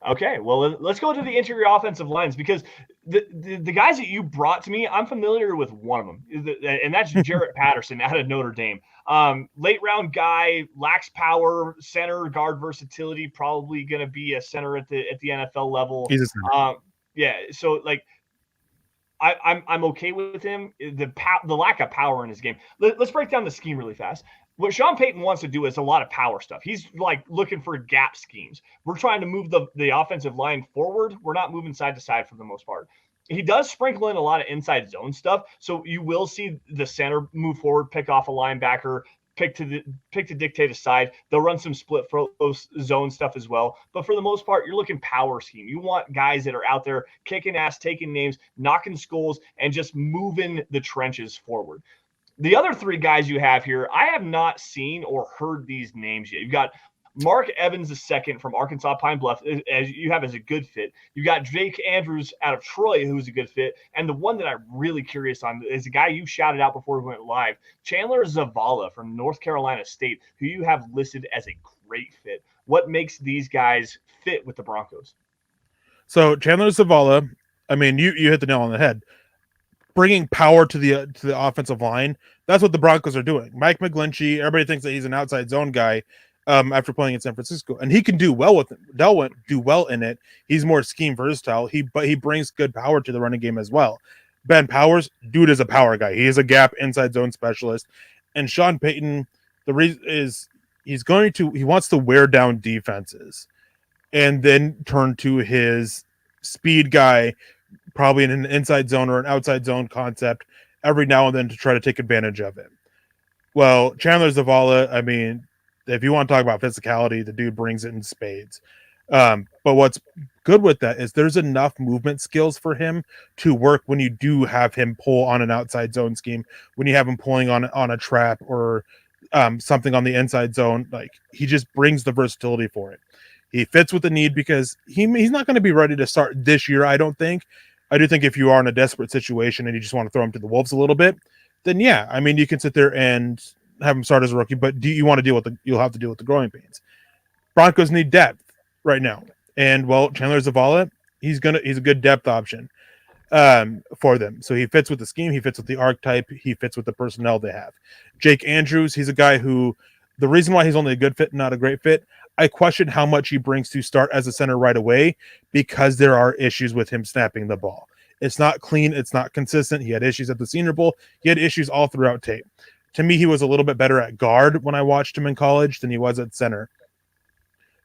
Okay, well, let's go to the interior offensive lines, because the guys that you brought to me, I'm familiar with one of them, and that's Jarrett Patterson out of Notre Dame. Late round guy, lacks power, center guard versatility, probably going to be a center at the NFL level. He's a center. Yeah, so like I'm okay with him. The lack of power in his game. Let's break down the scheme really fast. What Sean Payton wants to do is a lot of power stuff. He's like looking for gap schemes. We're trying to move the offensive line forward. We're not moving side to side for the most part. He does sprinkle in a lot of inside zone stuff. So you will see the center move forward, pick off a linebacker, pick to dictate a side. They'll run some split zone stuff as well. But for the most part, you're looking power scheme. You want guys that are out there kicking ass, taking names, knocking skulls, and just moving the trenches forward. The other three guys you have here, I have not seen or heard these names yet. You've got Mark Evans II from Arkansas Pine Bluff, as you have as a good fit. You got Jake Andrews out of Troy, who's a good fit. And the one that I'm really curious on is a guy you shouted out before we went live, Chandler Zavala from North Carolina State, who you have listed as a great fit. What makes these guys fit with the Broncos? So Chandler Zavala, I mean, you hit the nail on the head. Bringing power to the offensive line, that's what the Broncos are doing. Mike McGlinchey, everybody thinks that he's an outside zone guy after playing in San Francisco, and he can do well with it. Do well in it. He's more scheme versatile. But he brings good power to the running game as well. Ben Powers, dude, is a power guy. He is a gap inside zone specialist. And Sean Payton, the reason is he wants to wear down defenses and then turn to his speed guy, probably in an inside zone or an outside zone concept every now and then to try to take advantage of it. Well, Chandler Zavala, I mean, if you want to talk about physicality, the dude brings it in spades. But what's good with that is there's enough movement skills for him to work when you do have him pull on an outside zone scheme, when you have him pulling on a trap or something on the inside zone. Like, he just brings the versatility for it. He fits with the need because he's not going to be ready to start this year, I don't think. I do think if you are in a desperate situation and you just want to throw him to the wolves a little bit, then yeah, I mean, you can sit there and have him start as a rookie, but do you want to you'll have to deal with the growing pains. Broncos need depth right now. And well, Chandler Zavala, he's a good depth option for them. So he fits with the scheme, he fits with the archetype, he fits with the personnel they have. Jake Andrews, he's a guy who, the reason why he's only a good fit, not a great fit, I question how much he brings to start as a center right away because there are issues with him snapping the ball. It's not clean. It's not consistent. He had issues at the Senior Bowl. He had issues all throughout tape. To me, he was a little bit better at guard when I watched him in college than he was at center.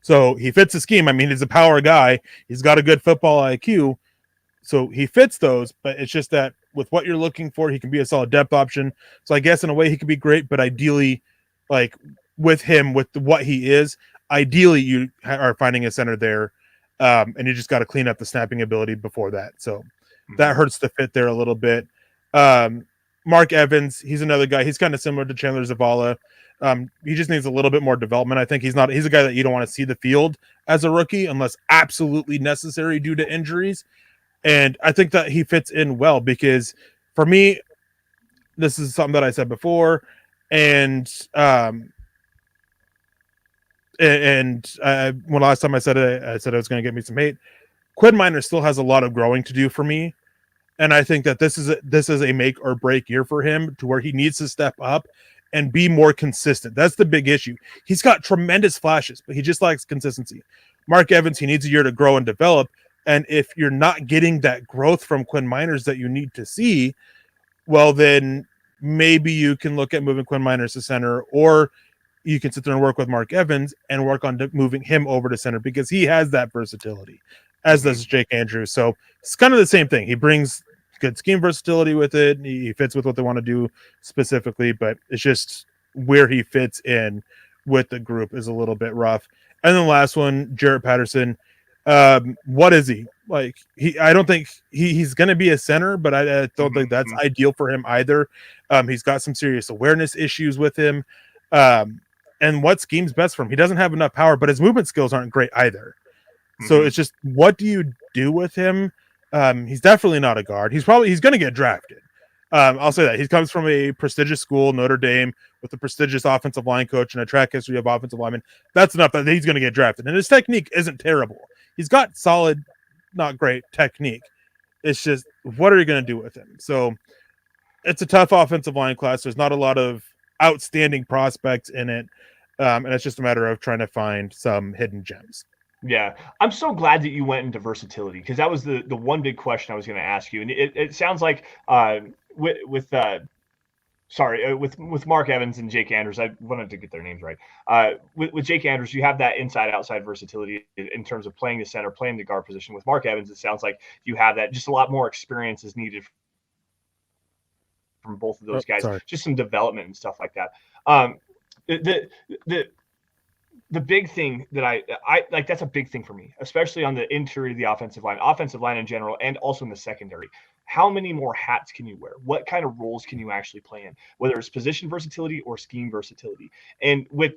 So he fits the scheme. I mean, he's a power guy. He's got a good football IQ. So he fits those, but it's just that with what you're looking for, he can be a solid depth option. So I guess in a way he could be great, but ideally, like with him, with what he is, ideally you are finding a center there, and you just got to clean up the snapping ability before that. So that hurts the fit there a little bit. Mark Evans, he's another guy. He's kind of similar to Chandler Zavala. He just needs a little bit more development. I think he's a guy that you don't want to see the field as a rookie unless absolutely necessary due to injuries. And I think that he fits in well because for me, this is something that I said before, and And when last time I said it, I said I was going to get me some hate. Quinn Miner still has a lot of growing to do for me, and I think that this is a make or break year for him, to where he needs to step up and be more consistent. That's the big issue. He's got tremendous flashes, but he just lacks consistency. Mark Evans, he needs a year to grow and develop, and if you're not getting that growth from Quinn Miners that you need to see, well, then maybe you can look at moving Quinn Miners to center, or you can sit there and work with Mark Evans and work on moving him over to center, because he has that versatility, as does Jake Andrews. So it's kind of the same thing. He brings good scheme versatility with it. He fits with what they want to do specifically, but it's just where he fits in with the group is a little bit rough. And then the last one, Jarrett Patterson. What is he? Like, I don't think he's going to be a center, but I don't think that's ideal for him either. He's got some serious awareness issues with him. And what scheme's best for him? He doesn't have enough power, but his movement skills aren't great either. So it's just, what do you do with him? He's definitely not a guard. He's going to get drafted. I'll say that. He comes from a prestigious school, Notre Dame, with a prestigious offensive line coach and a track history of offensive linemen. That's enough that he's going to get drafted. And his technique isn't terrible. He's got solid, not great technique. It's just, what are you going to do with him? So it's a tough offensive line class. There's not a lot of outstanding prospects in it. And it's just a matter of trying to find some hidden gems. Yeah, I'm so glad that you went into versatility, because that was the one big question I was going to ask you. And it sounds like with Mark Evans and Jake Andrews, I wanted to get their names right. With Jake Andrews, you have that inside-outside versatility in terms of playing the center, playing the guard position. With Mark Evans, it sounds like you have that. Just a lot more experience is needed from both of those guys. Just some development and stuff like that. The big thing that I like, that's a big thing for me, especially on the interior of the offensive line in general, and also in the secondary. How many more hats can you wear? What kind of roles can you actually play in, whether it's position versatility or scheme versatility? And with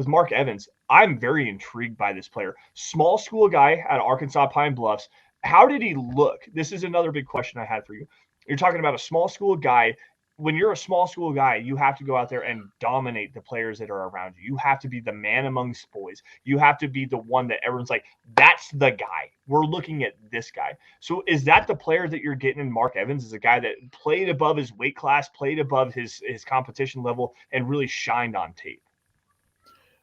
Mark Evans, I'm very intrigued by this player. Small school guy out of Arkansas Pine Bluffs. How did he look? This is another big question I had for you. You're talking about a small school guy. When you're a small school guy, you have to go out there and dominate the players that are around you. You have to be the man amongst boys. You have to be the one that everyone's like, that's the guy. We're looking at this guy. So is that the player that you're getting in Mark Evans? Is a guy that played above his weight class, played above his competition level, and really shined on tape?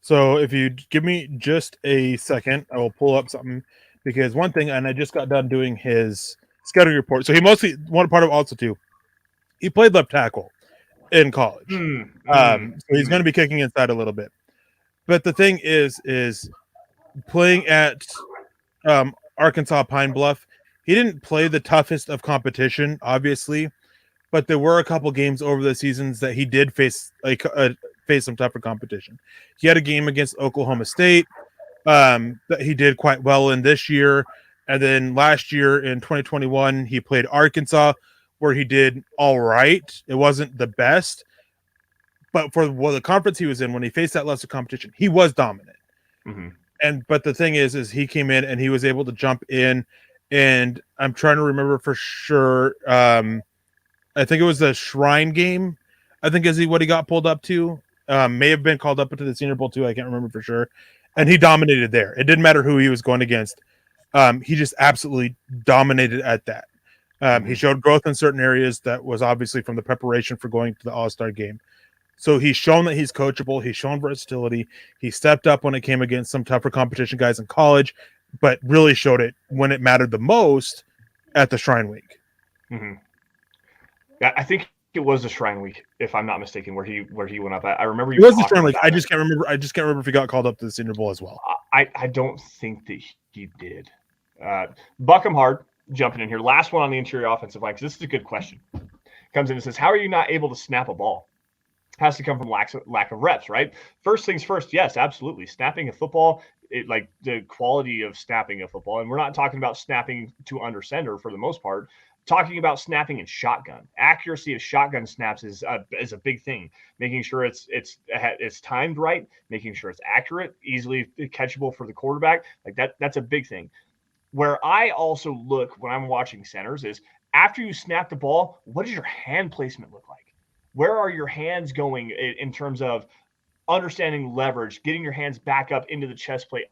So if you give me just a second, I will pull up something, because one thing, and I just got done doing his scouting report. So he mostly, one part of also too, he played left tackle in college. So he's going to be kicking inside a little bit. But the thing is playing at Arkansas Pine Bluff, he didn't play the toughest of competition, obviously, but there were a couple games over the seasons that he did face some tougher competition. He had a game against Oklahoma State that he did quite well in this year. And then last year in 2021, he played Arkansas, where he did all right. It wasn't the best, but for the conference he was in, when he faced that lesser competition, he was dominant. But the thing is he came in and he was able to jump in, and I'm trying to remember for sure. I think it was the Shrine game, I think is what he got pulled up to. May have been called up into the Senior Bowl too. I can't remember for sure. And he dominated there. It didn't matter who he was going against. He just absolutely dominated at that. He showed growth in certain areas that was obviously from the preparation for going to the All-Star game. So he's shown that he's coachable. He's shown versatility. He stepped up when it came against some tougher competition guys in college, but really showed it when it mattered the most at the Shrine Week. Yeah, I think it was the Shrine Week, if I'm not mistaken, where he went up. I remember you. It was the Shrine Week. I just can't remember if he got called up to the Senior Bowl as well. I don't think that he did. Buckham Hard jumping in here. Last one on the interior offensive line, because this is a good question. Comes in and says, how are you not able to snap a ball? Has to come from lack of reps, right? First things first, yes, absolutely. Snapping a football, like the quality of snapping a football, and we're not talking about snapping to under center for the most part. Talking about snapping in shotgun. Accuracy of shotgun snaps is a big thing. Making sure it's timed right, making sure it's accurate, easily catchable for the quarterback. Like that's a big thing. Where I also look when I'm watching centers is after you snap the ball, what does your hand placement look like? Where are your hands going in terms of, understanding leverage, getting your hands back up into the chest plate,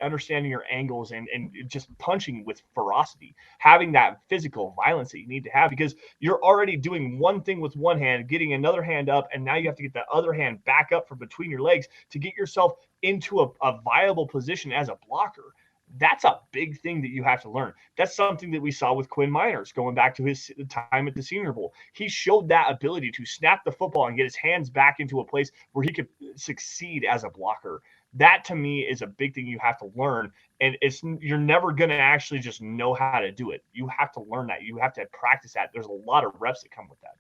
understanding your angles, and just punching with ferocity, having that physical violence that you need to have, because you're already doing one thing with one hand, getting another hand up, and now you have to get that other hand back up from between your legs to get yourself into a viable position as a blocker. That's a big thing that you have to learn. That's something that we saw with Quinn Miners going back to his time at the Senior Bowl. He showed that ability to snap the football and get his hands back into a place where he could succeed as a blocker. That to me is a big thing you have to learn, and you're never going to actually just know how to do it. You have to learn that. You have to practice that. There's a lot of reps that come with that.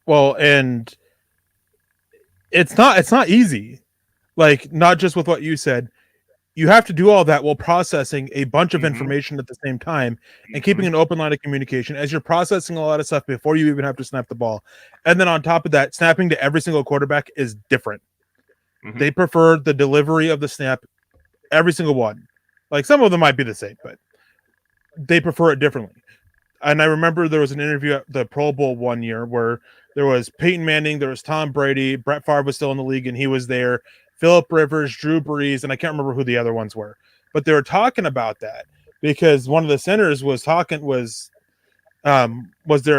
Well, and it's not easy. Like, not just with what you said, you have to do all that while processing a bunch of information at the same time and keeping an open line of communication as you're processing a lot of stuff before you even have to snap the ball. And then on top of that, snapping to every single quarterback is different. They prefer the delivery of the snap, every single one. Like, some of them might be the same, but they prefer it differently. And I remember there was an interview at the Pro Bowl one year where there was Peyton Manning, there was Tom Brady, Brett Favre was still in the league and he was there, Phillip Rivers, Drew Brees, and I can't remember who the other ones were. But they were talking about that because one of the centers was there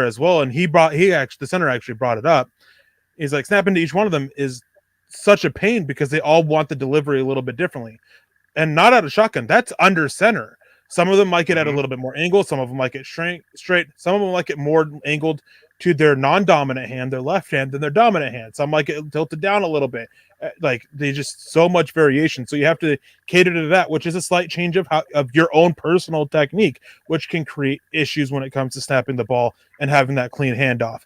as well, and the center actually brought it up. He's like, snapping to each one of them is such a pain because they all want the delivery a little bit differently. And not out of shotgun, that's under center. Some of them like it at a little bit more angle. Some of them like it straight. Some of them like it more angled to their non-dominant hand, their left hand, than their dominant hand. Some like it tilted down a little bit. Like, they just so much variation. So you have to cater to that, which is a slight change of your own personal technique, which can create issues when it comes to snapping the ball and having that clean handoff.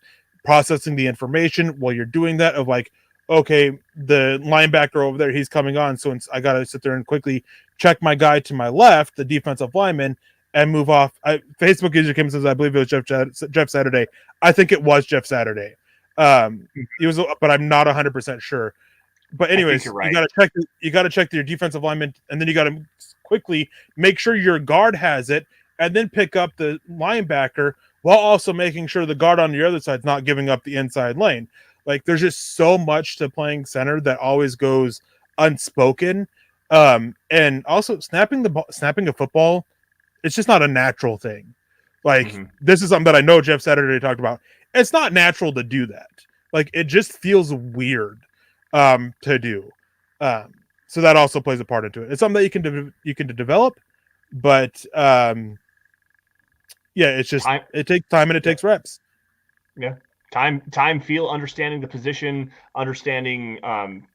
Processing the information while you're doing that of like, okay, the linebacker over there, he's coming on, so I got to sit there and quickly check my guy to my left, the defensive lineman, and move off. Facebook user came and says, I believe it was Jeff Saturday. I think it was Jeff Saturday. He was, but I'm not 100% sure. But anyways, right. You got to check your defensive lineman, and then you got to quickly make sure your guard has it, and then pick up the linebacker while also making sure the guard on the other side is not giving up the inside lane. Like, there's just so much to playing center that always goes unspoken. And also snapping a football, it's just not a natural thing. Like, this is something that I know Jeff Saturday talked about. It's not natural to do that. Like, it just feels weird to do. So that also plays a part into it. It's something that you can develop, but yeah, it's just it takes time and it takes reps. Yeah. Time, feel, understanding the position, understanding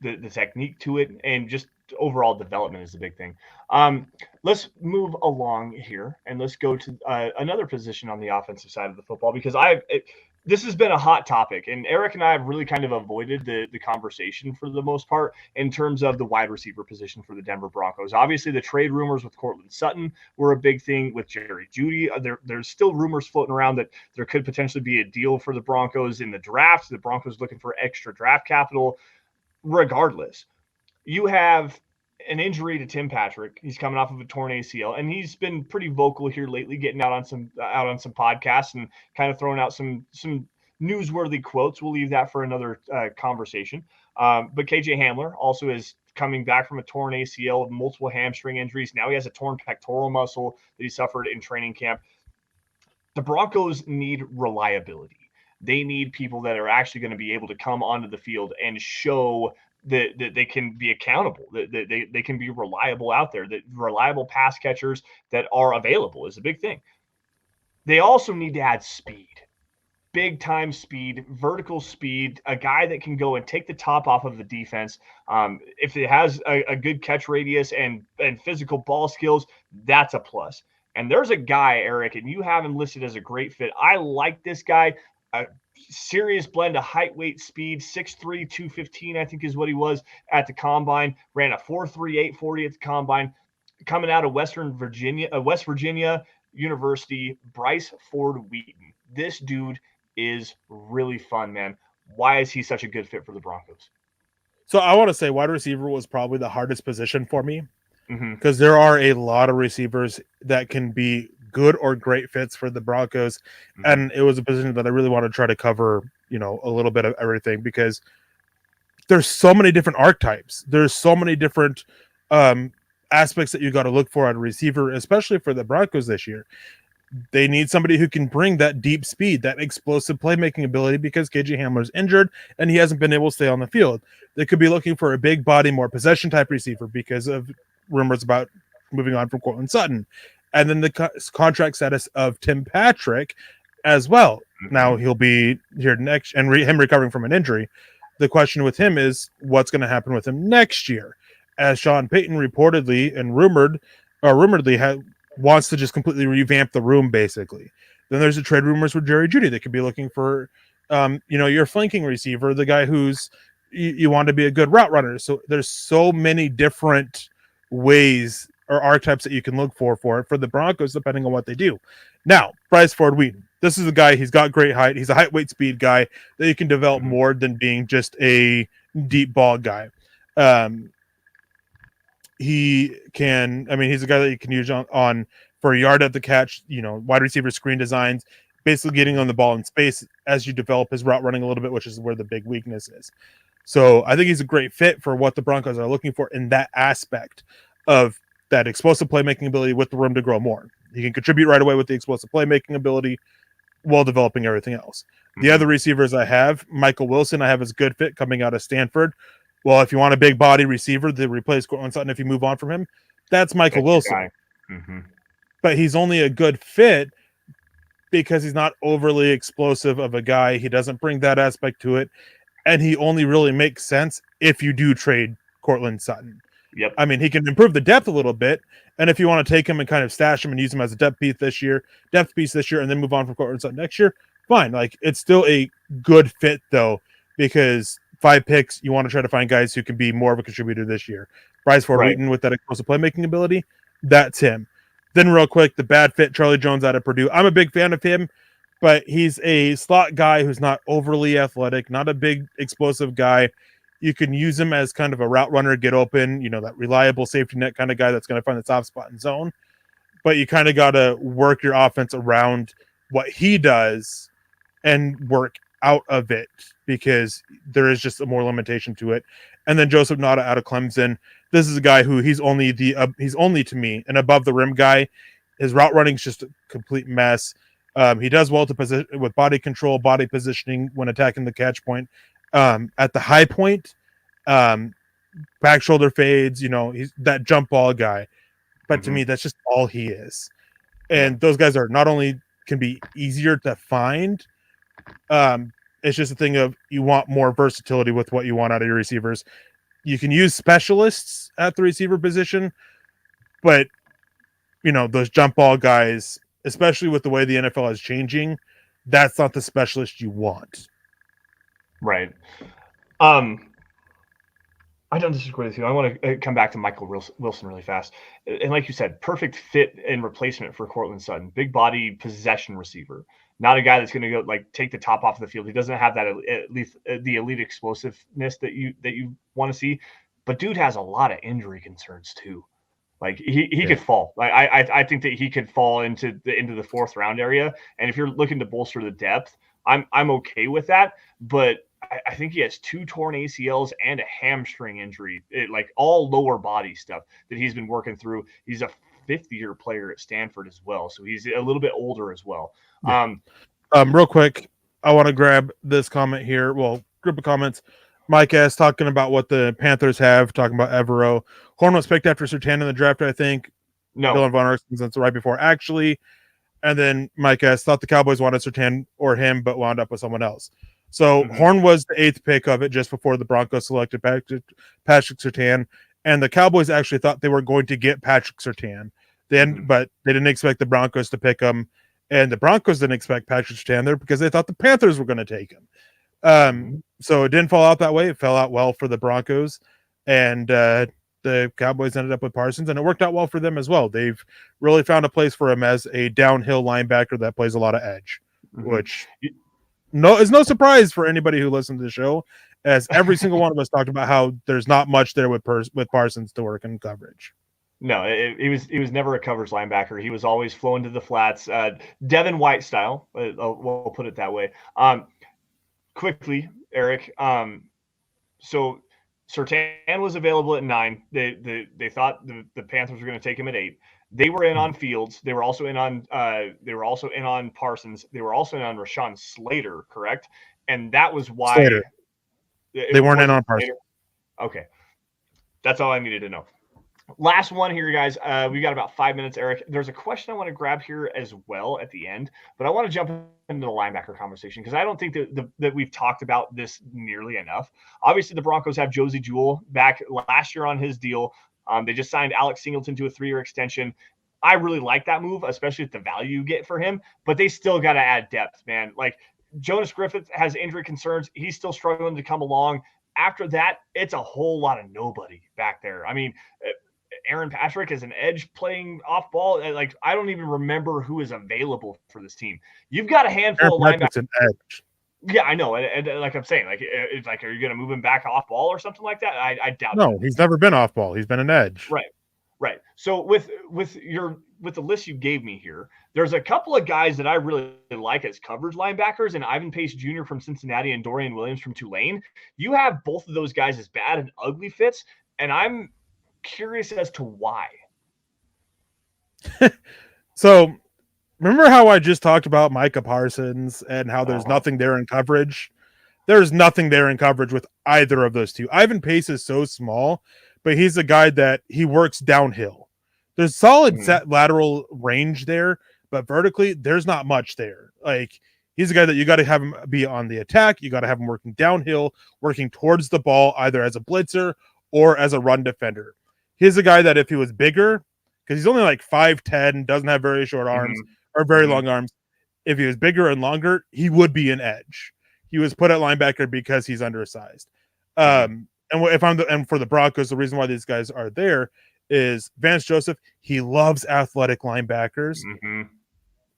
the technique to it, and just overall development is the big thing. Let's move along here and let's go to another position on the offensive side of the football, because this has been a hot topic, and Eric and I have really kind of avoided the conversation for the most part in terms of the wide receiver position for the Denver Broncos. Obviously, the trade rumors with Cortland Sutton were a big thing with Jerry Jeudy. There's still rumors floating around that there could potentially be a deal for the Broncos in the draft. The Broncos looking for extra draft capital. Regardless, you have an injury to Tim Patrick. He's coming off of a torn ACL, and he's been pretty vocal here lately, getting out on some podcasts and kind of throwing out some newsworthy quotes. We'll leave that for another conversation. But KJ Hamler also is coming back from a torn ACL, multiple hamstring injuries. Now he has a torn pectoral muscle that he suffered in training camp. The Broncos need reliability. They need people that are actually going to be able to come onto the field and show that they can be accountable, that they can be reliable out there, that reliable pass catchers that are available is a big thing. They also need to add speed, big time speed, vertical speed, a guy that can go and take the top off of the defense. If it has a good catch radius and physical ball skills, that's a plus. And there's a guy, Eric, and you have him listed as a great fit. I like this guy. Serious blend of height, weight, speed, 6'3", 215, I think is what he was at the combine. Ran a 4.38 40 at the combine. Coming out of West Virginia University, Bryce Ford Wheaton. This dude is really fun, man. Why is he such a good fit for the Broncos? So I want to say wide receiver was probably the hardest position for me, because there are a lot of receivers that can be good or great fits for the Broncos. And it was a position that I really want to try to cover, a little bit of everything, because there's so many different archetypes. There's so many different aspects that you got to look for at a receiver, especially for the Broncos this year. They need somebody who can bring that deep speed, that explosive playmaking ability, because KJ Hamler's injured and he hasn't been able to stay on the field. They could be looking for a big body, more possession type receiver because of rumors about moving on from Cortland Sutton. And then the contract status of Tim Patrick as well. Now he'll be here next, and him recovering from an injury. The question with him is what's going to happen with him next year, as Sean Payton reportedly and rumoredly wants to just completely revamp the room, basically. Then there's the trade rumors for Jerry Jeudy. They could be looking for, your flanking receiver, the guy who's you want to be a good route runner. So there's so many different ways or archetypes that you can look for the Broncos, depending on what they do. Now, Bryce Ford Wheaton. This is a guy, he's got great height. He's a height, weight, speed guy that you can develop more than being just a deep ball guy. He's a guy that you can use on for a yard at the catch, wide receiver screen designs, basically getting on the ball in space as you develop his route running a little bit, which is where the big weakness is. So I think he's a great fit for what the Broncos are looking for in that aspect of that explosive playmaking ability with the room to grow more. He can contribute right away with the explosive playmaking ability while developing everything else. The other receivers I have, Michael Wilson, I have as good fit coming out of Stanford. Well, if you want a big body receiver to replace Cortland Sutton, if you move on from him, that's Michael Wilson. But he's only a good fit because he's not overly explosive of a guy. He doesn't bring that aspect to it. And he only really makes sense if you do trade Cortland Sutton. Yep. I mean, he can improve the depth a little bit. And if you want to take him and kind of stash him and use him as a depth piece this year, and then move on from Cortland Sutton next year, fine. Like, it's still a good fit, though, because 5 picks, you want to try to find guys who can be more of a contributor this year. Bryce Ford Wheaton with that explosive playmaking ability, that's him. Then real quick, the bad fit, Charlie Jones out of Purdue. I'm a big fan of him, but he's a slot guy who's not overly athletic, not a big explosive guy. You can use him as kind of a route runner, get open, that reliable safety net kind of guy that's going to find the soft spot in zone. But you kind of got to work your offense around what he does and work out of it, because there is just a more limitation to it. And then Joseph Nada out of Clemson. This is a guy who he's only to me an above the rim guy. His route running is just a complete mess. He does well to position with body control, body positioning when attacking the catch point. At the high point, back shoulder fades, he's that jump ball guy. But to me, that's just all he is. And those guys are not only can be easier to find, it's just a thing of you want more versatility with what you want out of your receivers. You can use specialists at the receiver position, but those jump ball guys, especially with the way the NFL is changing, that's not the specialist you want. Right. I don't disagree with you. I want to come back to Michael Wilson really fast. And like you said, perfect fit and replacement for Cortland Sutton. Big body possession receiver. Not a guy that's going to go take the top off of the field. He doesn't have that at least the elite explosiveness that you want to see. But dude has a lot of injury concerns too. Like he could fall. I think that he could fall into the 4th round area. And if you're looking to bolster the depth, I'm okay with that. But I think he has 2 torn ACLs and a hamstring injury, all lower body stuff that he's been working through. He's a 5th-year player at Stanford as well, so he's a little bit older as well. Yeah. Real quick, I want to grab this comment here. Well, group of comments. Mike S. talking about what the Panthers have, talking about Evero. Horn was picked after Surtain in the draft, I think. No. Dylan Von Erskens, that's right before, actually. And then Mike S. thought the Cowboys wanted Surtain or him, but wound up with someone else. So Horn was the 8th pick of it just before the Broncos selected Patrick Surtain. And the Cowboys actually thought they were going to get Patrick Surtain. But they didn't expect the Broncos to pick him. And the Broncos didn't expect Patrick Surtain there because they thought the Panthers were going to take him. So it didn't fall out that way. It fell out well for the Broncos. And the Cowboys ended up with Parsons, and it worked out well for them as well. They've really found a place for him as a downhill linebacker that plays a lot of edge, which is no surprise for anybody who listens to the show, as every single one of us talked about how there's not much there with Parsons to work in coverage. No, he was never a coverage linebacker. He was always flowing to the flats, Devin White style. We'll put it that way. Quickly, Eric, So Surtain was available at 9. They thought the Panthers were going to take him at 8. They were in on Fields. They were also in on Parsons. They were also in on Rashawn Slater, correct? And that was why Slater. They weren't in wasn't on Parsons. Slater. Okay, that's all I needed to know. Last one here, guys. We got about 5 minutes, Eric. There's a question I want to grab here as well at the end, but I want to jump into the linebacker conversation because I don't think that we've talked about this nearly enough. Obviously, the Broncos have Josie Jewell back last year on his deal. They just signed Alex Singleton to a 3-year extension. I really like that move, especially with the value you get for him, but they still got to add depth, man. Like Jonas Griffith has injury concerns. He's still struggling to come along. After that, it's a whole lot of nobody back there. I mean, Aaron Patrick as an edge playing off ball. Like, I don't even remember who is available for this team. You've got a handful Aaron of Patrick's linebackers. an edge. Yeah, I know. And like I'm saying, like, it's like, are you going to move him back off ball or something like that? I doubt No, he's never been off ball. He's been an edge. Right. So with the list you gave me here, there's a couple of guys that I really like as coverage linebackers, and Ivan Pace Jr. from Cincinnati and Dorian Williams from Tulane. You have both of those guys as bad and ugly fits, and I'm curious as to why. So remember how I just talked about Micah Parsons and how there's nothing there in coverage? There's nothing there in coverage with either of those two. Ivan Pace is so small, but he's a guy that he works downhill. There's solid set lateral range there, but vertically, there's not much there. Like, he's a guy that you got to have him be on the attack. You got to have him working downhill, working towards the ball, either as a blitzer or as a run defender. He's a guy that if he was bigger, because he's only like 5'10", doesn't have very short arms or very long arms. If he was bigger and longer, he would be an edge. He was put at linebacker because he's undersized. And for the Broncos, the reason why these guys are there is Vance Joseph. He loves athletic linebackers.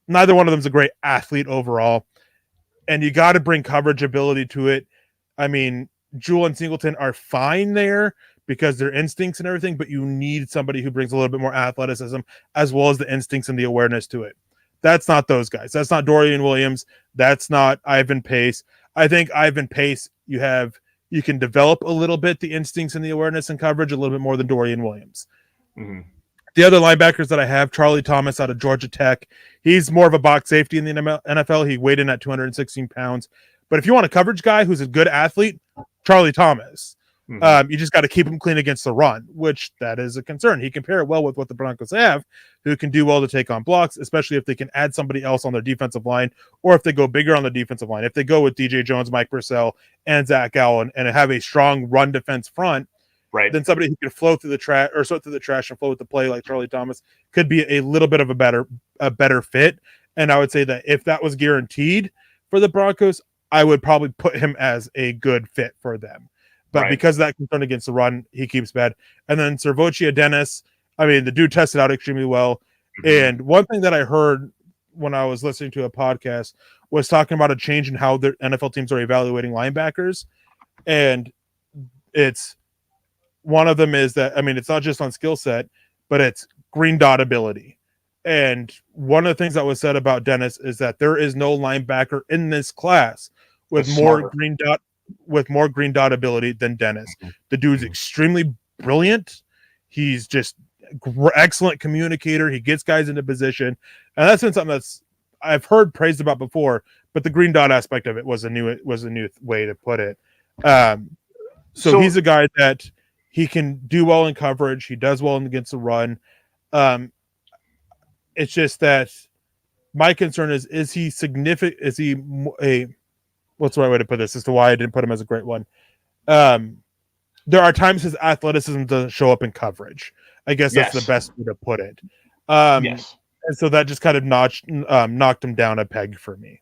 Neither one of them is a great athlete overall, and you got to bring coverage ability to it. I mean, Jewell and Singleton are fine there because their instincts and everything, but you need somebody who brings a little bit more athleticism as well as the instincts and the awareness to it. That's not those guys. That's not Dorian Williams. That's not Ivan Pace. I think Ivan Pace, you can develop a little bit the instincts and the awareness and coverage a little bit more than Dorian Williams. The other linebackers that I have, Charlie Thomas out of Georgia Tech. He's more of a box safety in the NFL. He weighed in at 216 pounds. But if you want a coverage guy who's a good athlete, Charlie Thomas. You just got to keep him clean against the run, which that is a concern. He can pair it well with what the Broncos have, who can do well to take on blocks, especially if they can add somebody else on their defensive line, or if they go bigger on the defensive line. If they go with DJ Jones, Mike Purcell, and Zach Allen and have a strong run defense front, then somebody who can flow through the trash or sort through the trash and flow with the play like Charlie Thomas could be a little bit of a better fit. And I would say that if that was guaranteed for the Broncos, I would probably put him as a good fit for them. But because of that concern against the run, he keeps bad. And then Servocia Dennis, I mean, the dude tested out extremely well. And one thing that I heard when I was listening to a podcast was talking about a change in how the NFL teams are evaluating linebackers. And it's one of them is that, I mean, it's not just on skill set, but it's green dot ability. And one of the things that was said about Dennis is that there is no linebacker in this class with more green dot ability than Dennis. The dude's extremely brilliant. He's just excellent communicator. He gets guys into position, and that's been something that's I've heard praised about before. But the green dot aspect of it was a new way to put it. So he's a guy that he can do well in coverage. He does well against the run. It's just that my concern is he significant? Is he a what's the right way to put this as to why I didn't put him as a great one? There are times his athleticism doesn't show up in coverage. I guess that's the best way to put it. And so that just kind of knocked him down a peg for me.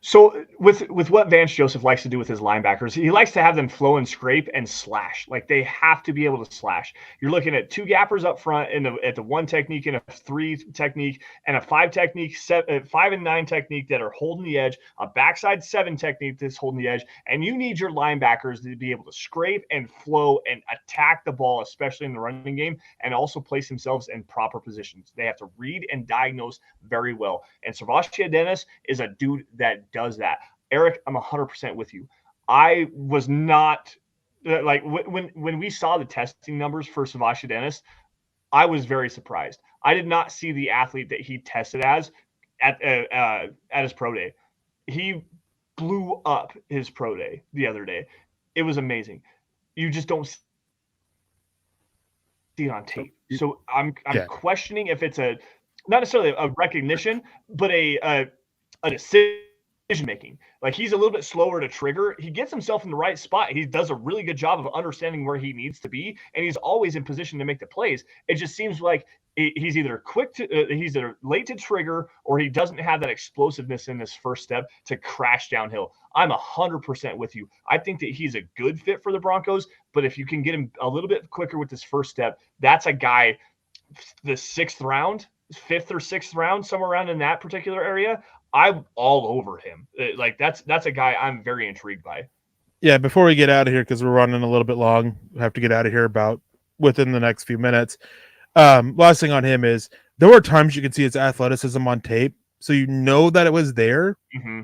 So with what Vance Joseph likes to do with his linebackers, he likes to have them flow and scrape and slash. Like they have to be able to slash. You're looking at 2 gappers up front at the 1 technique and a 3 technique and a 5 technique, 5 and 9 technique that are holding the edge, a backside 7 technique that's holding the edge. And you need your linebackers to be able to scrape and flow and attack the ball, especially in the running game, and also place themselves in proper positions. They have to read and diagnose very well. And Servocia Dennis is a dude that does that. Eric, I'm 100% with you. I was not like when we saw the testing numbers for Savasha Dennis, I was very surprised. I did not see the athlete that he tested as at his pro day. He blew up his pro day the other day. It was amazing. You just don't see it on tape. So I'm Yeah. questioning if it's a not necessarily a recognition, but a decision making. Like he's a little bit slower to trigger. He gets himself in the right spot. He does a really good job of understanding where he needs to be, and he's always in position to make the plays. It just seems like he's either he's either late to trigger, or he doesn't have that explosiveness in this first step to crash downhill. I'm 100% with you. I think that he's a good fit for the Broncos, but if you can get him a little bit quicker with this first step, that's a guy, the sixth round, fifth or sixth round, somewhere around in that particular area. I'm all over him. Like that's a guy I'm very intrigued by. Yeah, before we get out of here, because we're running a little bit long, we have to get out of here about within the next few minutes. Last thing on him is there were times you could see his athleticism on tape, so you know that it was there. Mm-hmm.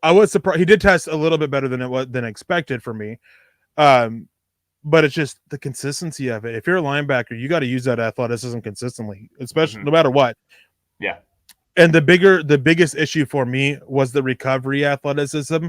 I was surprised. He did test a little bit better than expected for me. But it's just the consistency of it. If you're a linebacker, you got to use that athleticism consistently, especially no matter what. Yeah. And the biggest issue for me was the recovery athleticism.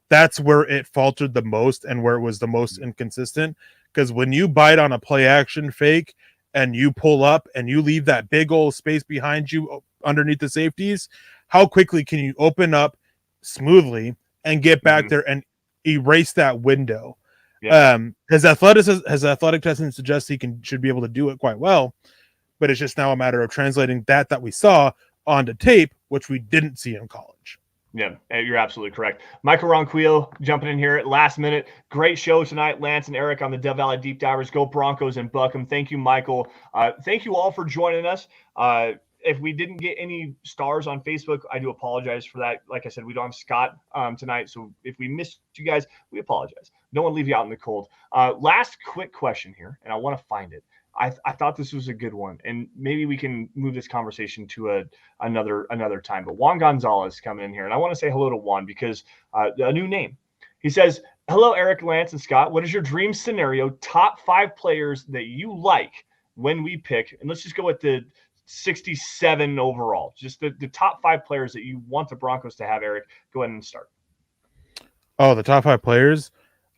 That's where it faltered the most and where it was the most inconsistent. Because when you bite on a play action fake and you pull up and you leave that big old space behind you underneath the safeties, how quickly can you open up smoothly and get back there and erase that window? Yeah. His athletic testing suggests should be able to do it quite well, but it's just now a matter of translating that we saw onto tape, which we didn't see in college. Yeah, you're absolutely correct. Michael Ronquillo jumping in here at last minute. Great show tonight, Lance and Eric on the Dev Valley Deep Divers. Go Broncos and buck 'em. Thank you, Michael. Thank you all for joining us. If we didn't get any stars on Facebook, I do apologize for that. Like I said, we don't have Scott tonight, so if we missed you guys, we apologize. No one leave you out in the cold. Last quick question here, and I want to find it. I thought this was a good one, and maybe we can move this conversation to another time. But Juan Gonzalez coming in here, and I want to say hello to Juan because a new name. He says, "Hello, Eric, Lance, and Scott. What is your dream scenario? Top 5 players that you like when we pick, and let's just go with the 67 overall. Just the top 5 players that you want the Broncos to have. Eric, go ahead and start." Oh, the top 5 players.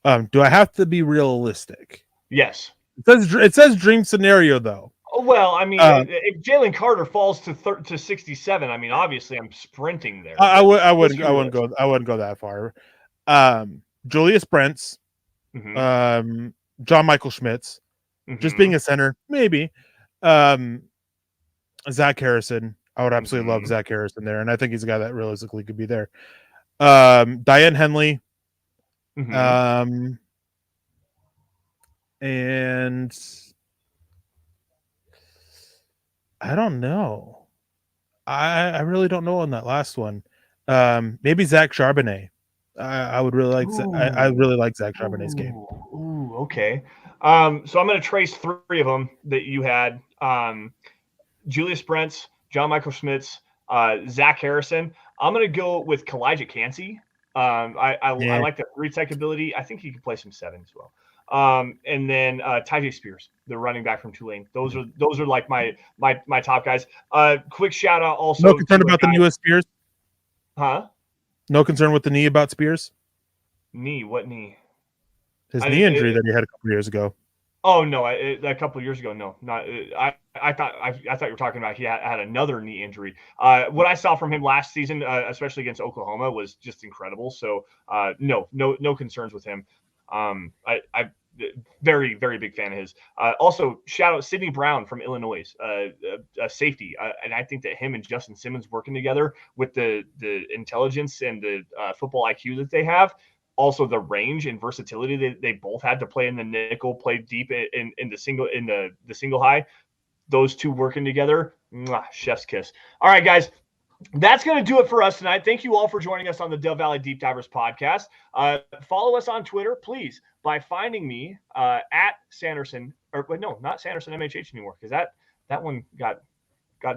Do I have to be realistic? Yes. It says dream scenario though. Well, I mean, if Jalen Carter falls to 67, I mean, obviously I'm sprinting there. I wouldn't go that far. Julius Brents, John Michael Schmitz, just being a center, maybe. Zach Harrison. I would absolutely love Zach Harrison there, and I think he's a guy that realistically could be there. Diane Henley. And I don't know. I really don't know on that last one. Maybe Zach Charbonnet. I would really like. I really like Zach Charbonnet's game. Ooh, okay. So I'm going to trace 3 of them that you had. Julius Brents, John Michael Schmitz, Zach Harrison. I'm going to go with Kalijah Cansey. I like that 3-tech ability. I think he can play some 7 as well. And then Tyjae Spears, the running back from Tulane. Those are like my top guys. Quick shout out also. No concern about the newest Spears? Huh? No concern with the knee about Spears? Knee? What knee? His knee injury that he had a couple years ago. Oh no, a couple of years ago, no, not. I thought you were talking about he had another knee injury. What I saw from him last season, especially against Oklahoma, was just incredible. So no concerns with him. I very, very big fan of his. Also, shout out Sidney Brown from Illinois, a safety, and I think that him and Justin Simmons working together with the intelligence and the football IQ that they have. Also, the range and versatility they both had to play in the nickel, play deep in the single high. Those two working together, chef's kiss. All right, guys, that's going to do it for us tonight. Thank you all for joining us on the Dev Valley Deep Divers podcast. Follow us on Twitter, please, by finding me at Sanderson, or no, not Sanderson MHH anymore, because that one got got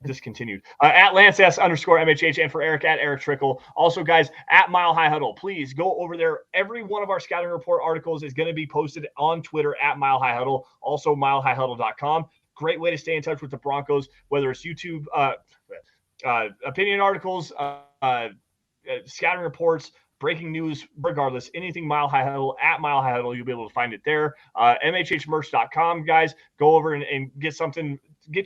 discontinued. At Lance S _MHH, and for Eric at Erick Trickel. Also, guys, at Mile High Huddle, please go over there. Every one of our scouting report articles is going to be posted on Twitter at Mile High Huddle, also milehighhuddle.com. Great way to stay in touch with the Broncos, whether it's YouTube opinion articles, scouting reports, breaking news, regardless, anything Mile High Huddle, at Mile High Huddle, you'll be able to find it there. MHHmerch.com, guys, go over and get something to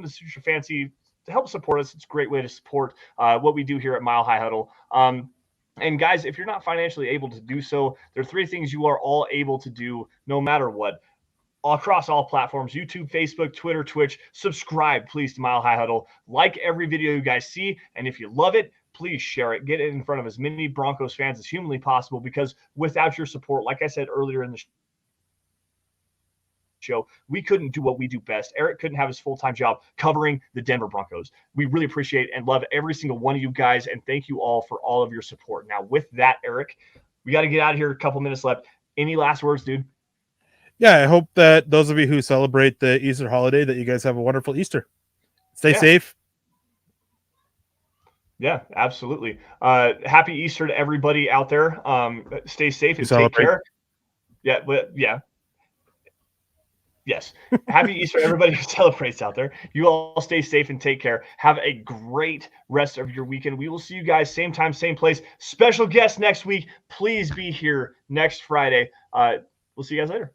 suit your fancy to help support us. It's a great way to support what we do here at Mile High Huddle. And guys, if you're not financially able to do so, there are 3 things you are all able to do no matter what. Across all platforms, YouTube, Facebook, Twitter, Twitch. Subscribe, please, to Mile High Huddle. Like every video you guys see, and if you love it, please share it. Get it in front of as many Broncos fans as humanly possible, because without your support, like I said earlier in the show, we couldn't do what we do best. Eric couldn't have his full-time job covering the Denver Broncos. We really appreciate and love every single one of you guys, and thank you all for all of your support. Now, with that, Eric, we got to get out of here. A couple minutes left. Any last words, dude? Yeah, I hope that those of you who celebrate the Easter holiday, that you guys have a wonderful Easter. Stay safe. Yeah, absolutely. Happy Easter to everybody out there. Stay safe and take care. Yeah, but yeah. Yes. Happy Easter, everybody who celebrates out there. You all stay safe and take care. Have a great rest of your weekend. We will see you guys same time, same place. Special guest next week. Please be here next Friday. We'll see you guys later.